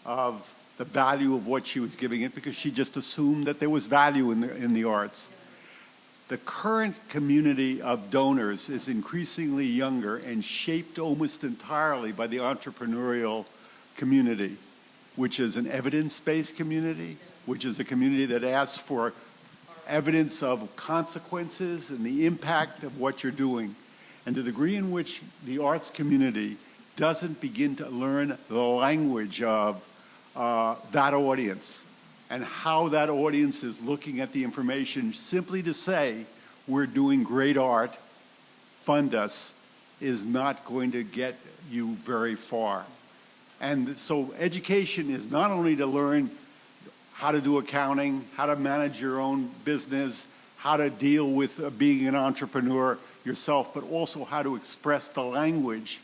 of the value of what she was giving it, because she just assumed that there was value in the arts. The current community of donors is increasingly younger and shaped almost entirely by the entrepreneurial community, which is an evidence-based community, which is a community that asks for evidence of consequences and the impact of what you're doing. And to the degree in which the arts community doesn't begin to learn the language of that audience and how that audience is looking at the information, simply to say, we're doing great art, fund us, is not going to get you very far. And so education is not only to learn how to do accounting, how to manage your own business, how to deal with being an entrepreneur yourself, but also how to express the language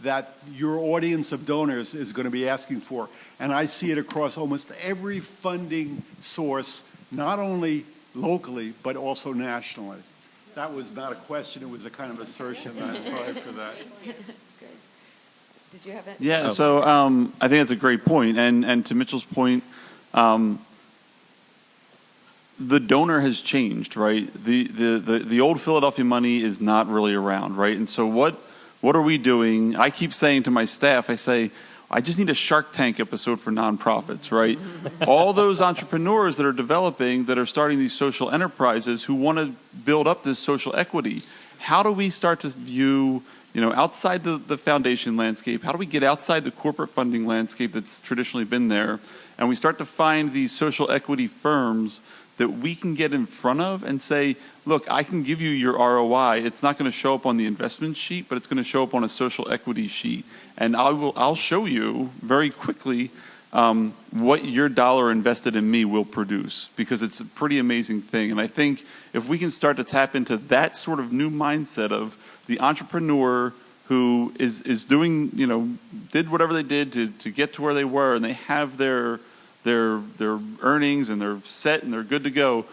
that your audience of donors is going to be asking for. And I see it across almost every funding source, not only locally, but also nationally. That was not a question, it was a kind of assertion. I'm sorry for that. That's good. Did you have it? Yeah, so I think that's a great point. And to Mitchell's point, the donor has changed, right? The old Philadelphia money is not really around, right? And so what are we doing? I keep saying to my staff, I say, I just need a Shark Tank episode for nonprofits, right? All those entrepreneurs that are developing, that are starting these social enterprises who want to build up this social equity, how do we start to view, outside the foundation landscape, how do we get outside the corporate funding landscape that's traditionally been there, and we start to find these social equity firms that we can get in front of and say, look, I can give you your ROI. It's not going to show up on the investment sheet, but it's going to show up on a social equity sheet. And I'll show you very quickly what your dollar invested in me will produce, because it's a pretty amazing thing. And I think if we can start to tap into that sort of new mindset of the entrepreneur who is doing, did whatever they did to get to where they were, and they have their earnings and they're set and they're good to go.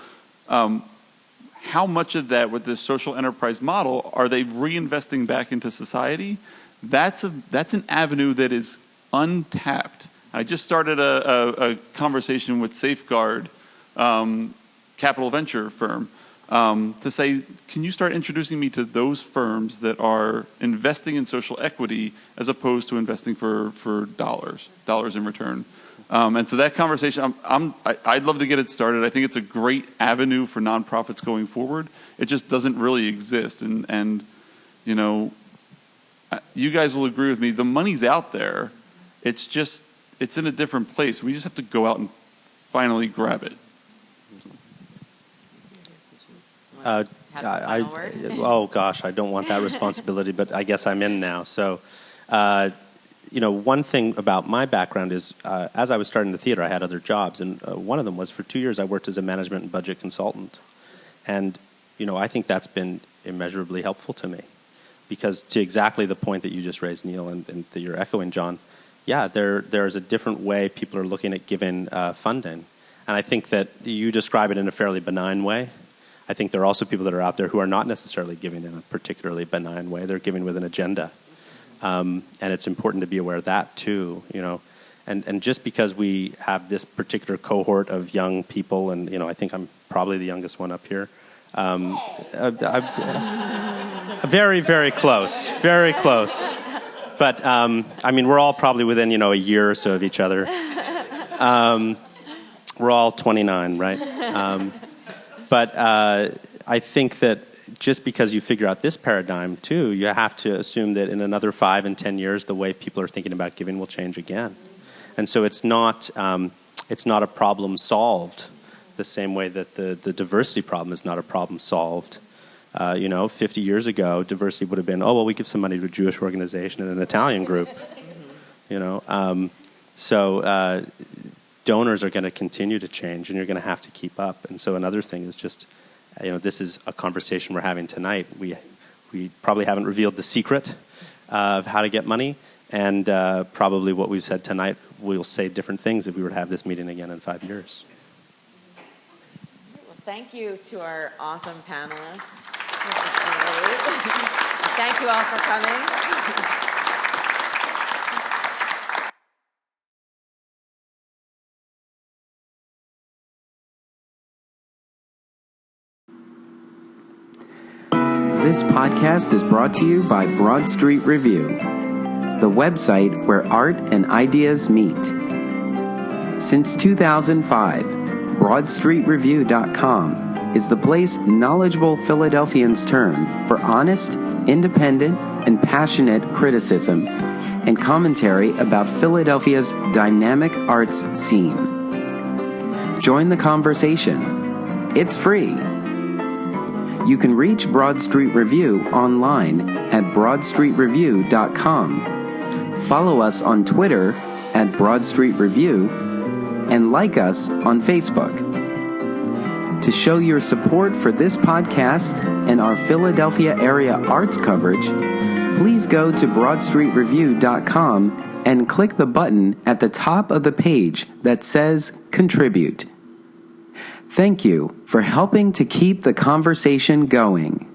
How much of that with this social enterprise model are they reinvesting back into society? That's an avenue that is untapped. I just started a conversation with Safeguard Capital Venture firm to say, can you start introducing me to those firms that are investing in social equity as opposed to investing for dollars in return? And so that conversation, I'd love to get it started. I think it's a great avenue for nonprofits going forward. It just doesn't really exist. And you guys will agree with me. The money's out there. It's in a different place. We just have to go out and finally grab it. Oh gosh, I don't want that responsibility, but I guess I'm in now. So. One thing about my background is, as I was starting the theater, I had other jobs, and one of them was for 2 years I worked as a management and budget consultant. And, I think that's been immeasurably helpful to me, because to exactly the point that you just raised, Neil, and that you're echoing, John, yeah, there's a different way people are looking at giving funding. And I think that you describe it in a fairly benign way. I think there are also people that are out there who are not necessarily giving in a particularly benign way. They're giving with an agenda. And it's important to be aware of that too, And just because we have this particular cohort of young people, and I think I'm probably the youngest one up here, very, very close, very close. But we're all probably within a year or so of each other. We're all 29, right? But I think that just because you figure out this paradigm too, you have to assume that in another 5 and 10 years, the way people are thinking about giving will change again. And so it's not a problem solved the same way that the diversity problem is not a problem solved. 50 years ago, diversity would have been, we give some money to a Jewish organization and an Italian group. So donors are going to continue to change, and you're going to have to keep up. And so another thing is just, this is a conversation we're having tonight. We probably haven't revealed the secret of how to get money, and probably what we've said tonight, we'll say different things if we were to have this meeting again in 5 years. Well, thank you to our awesome panelists. Thank you all for coming. This podcast is brought to you by Broad Street Review, the website where art and ideas meet. Since 2005, BroadStreetReview.com is the place knowledgeable Philadelphians turn for honest, independent, and passionate criticism and commentary about Philadelphia's dynamic arts scene. Join the conversation. It's free. You can reach Broad Street Review online at BroadStreetReview.com. Follow us on Twitter at Broad Street Review, and like us on Facebook. To show your support for this podcast and our Philadelphia area arts coverage, please go to BroadStreetReview.com and click the button at the top of the page that says Contribute. Thank you for helping to keep the conversation going.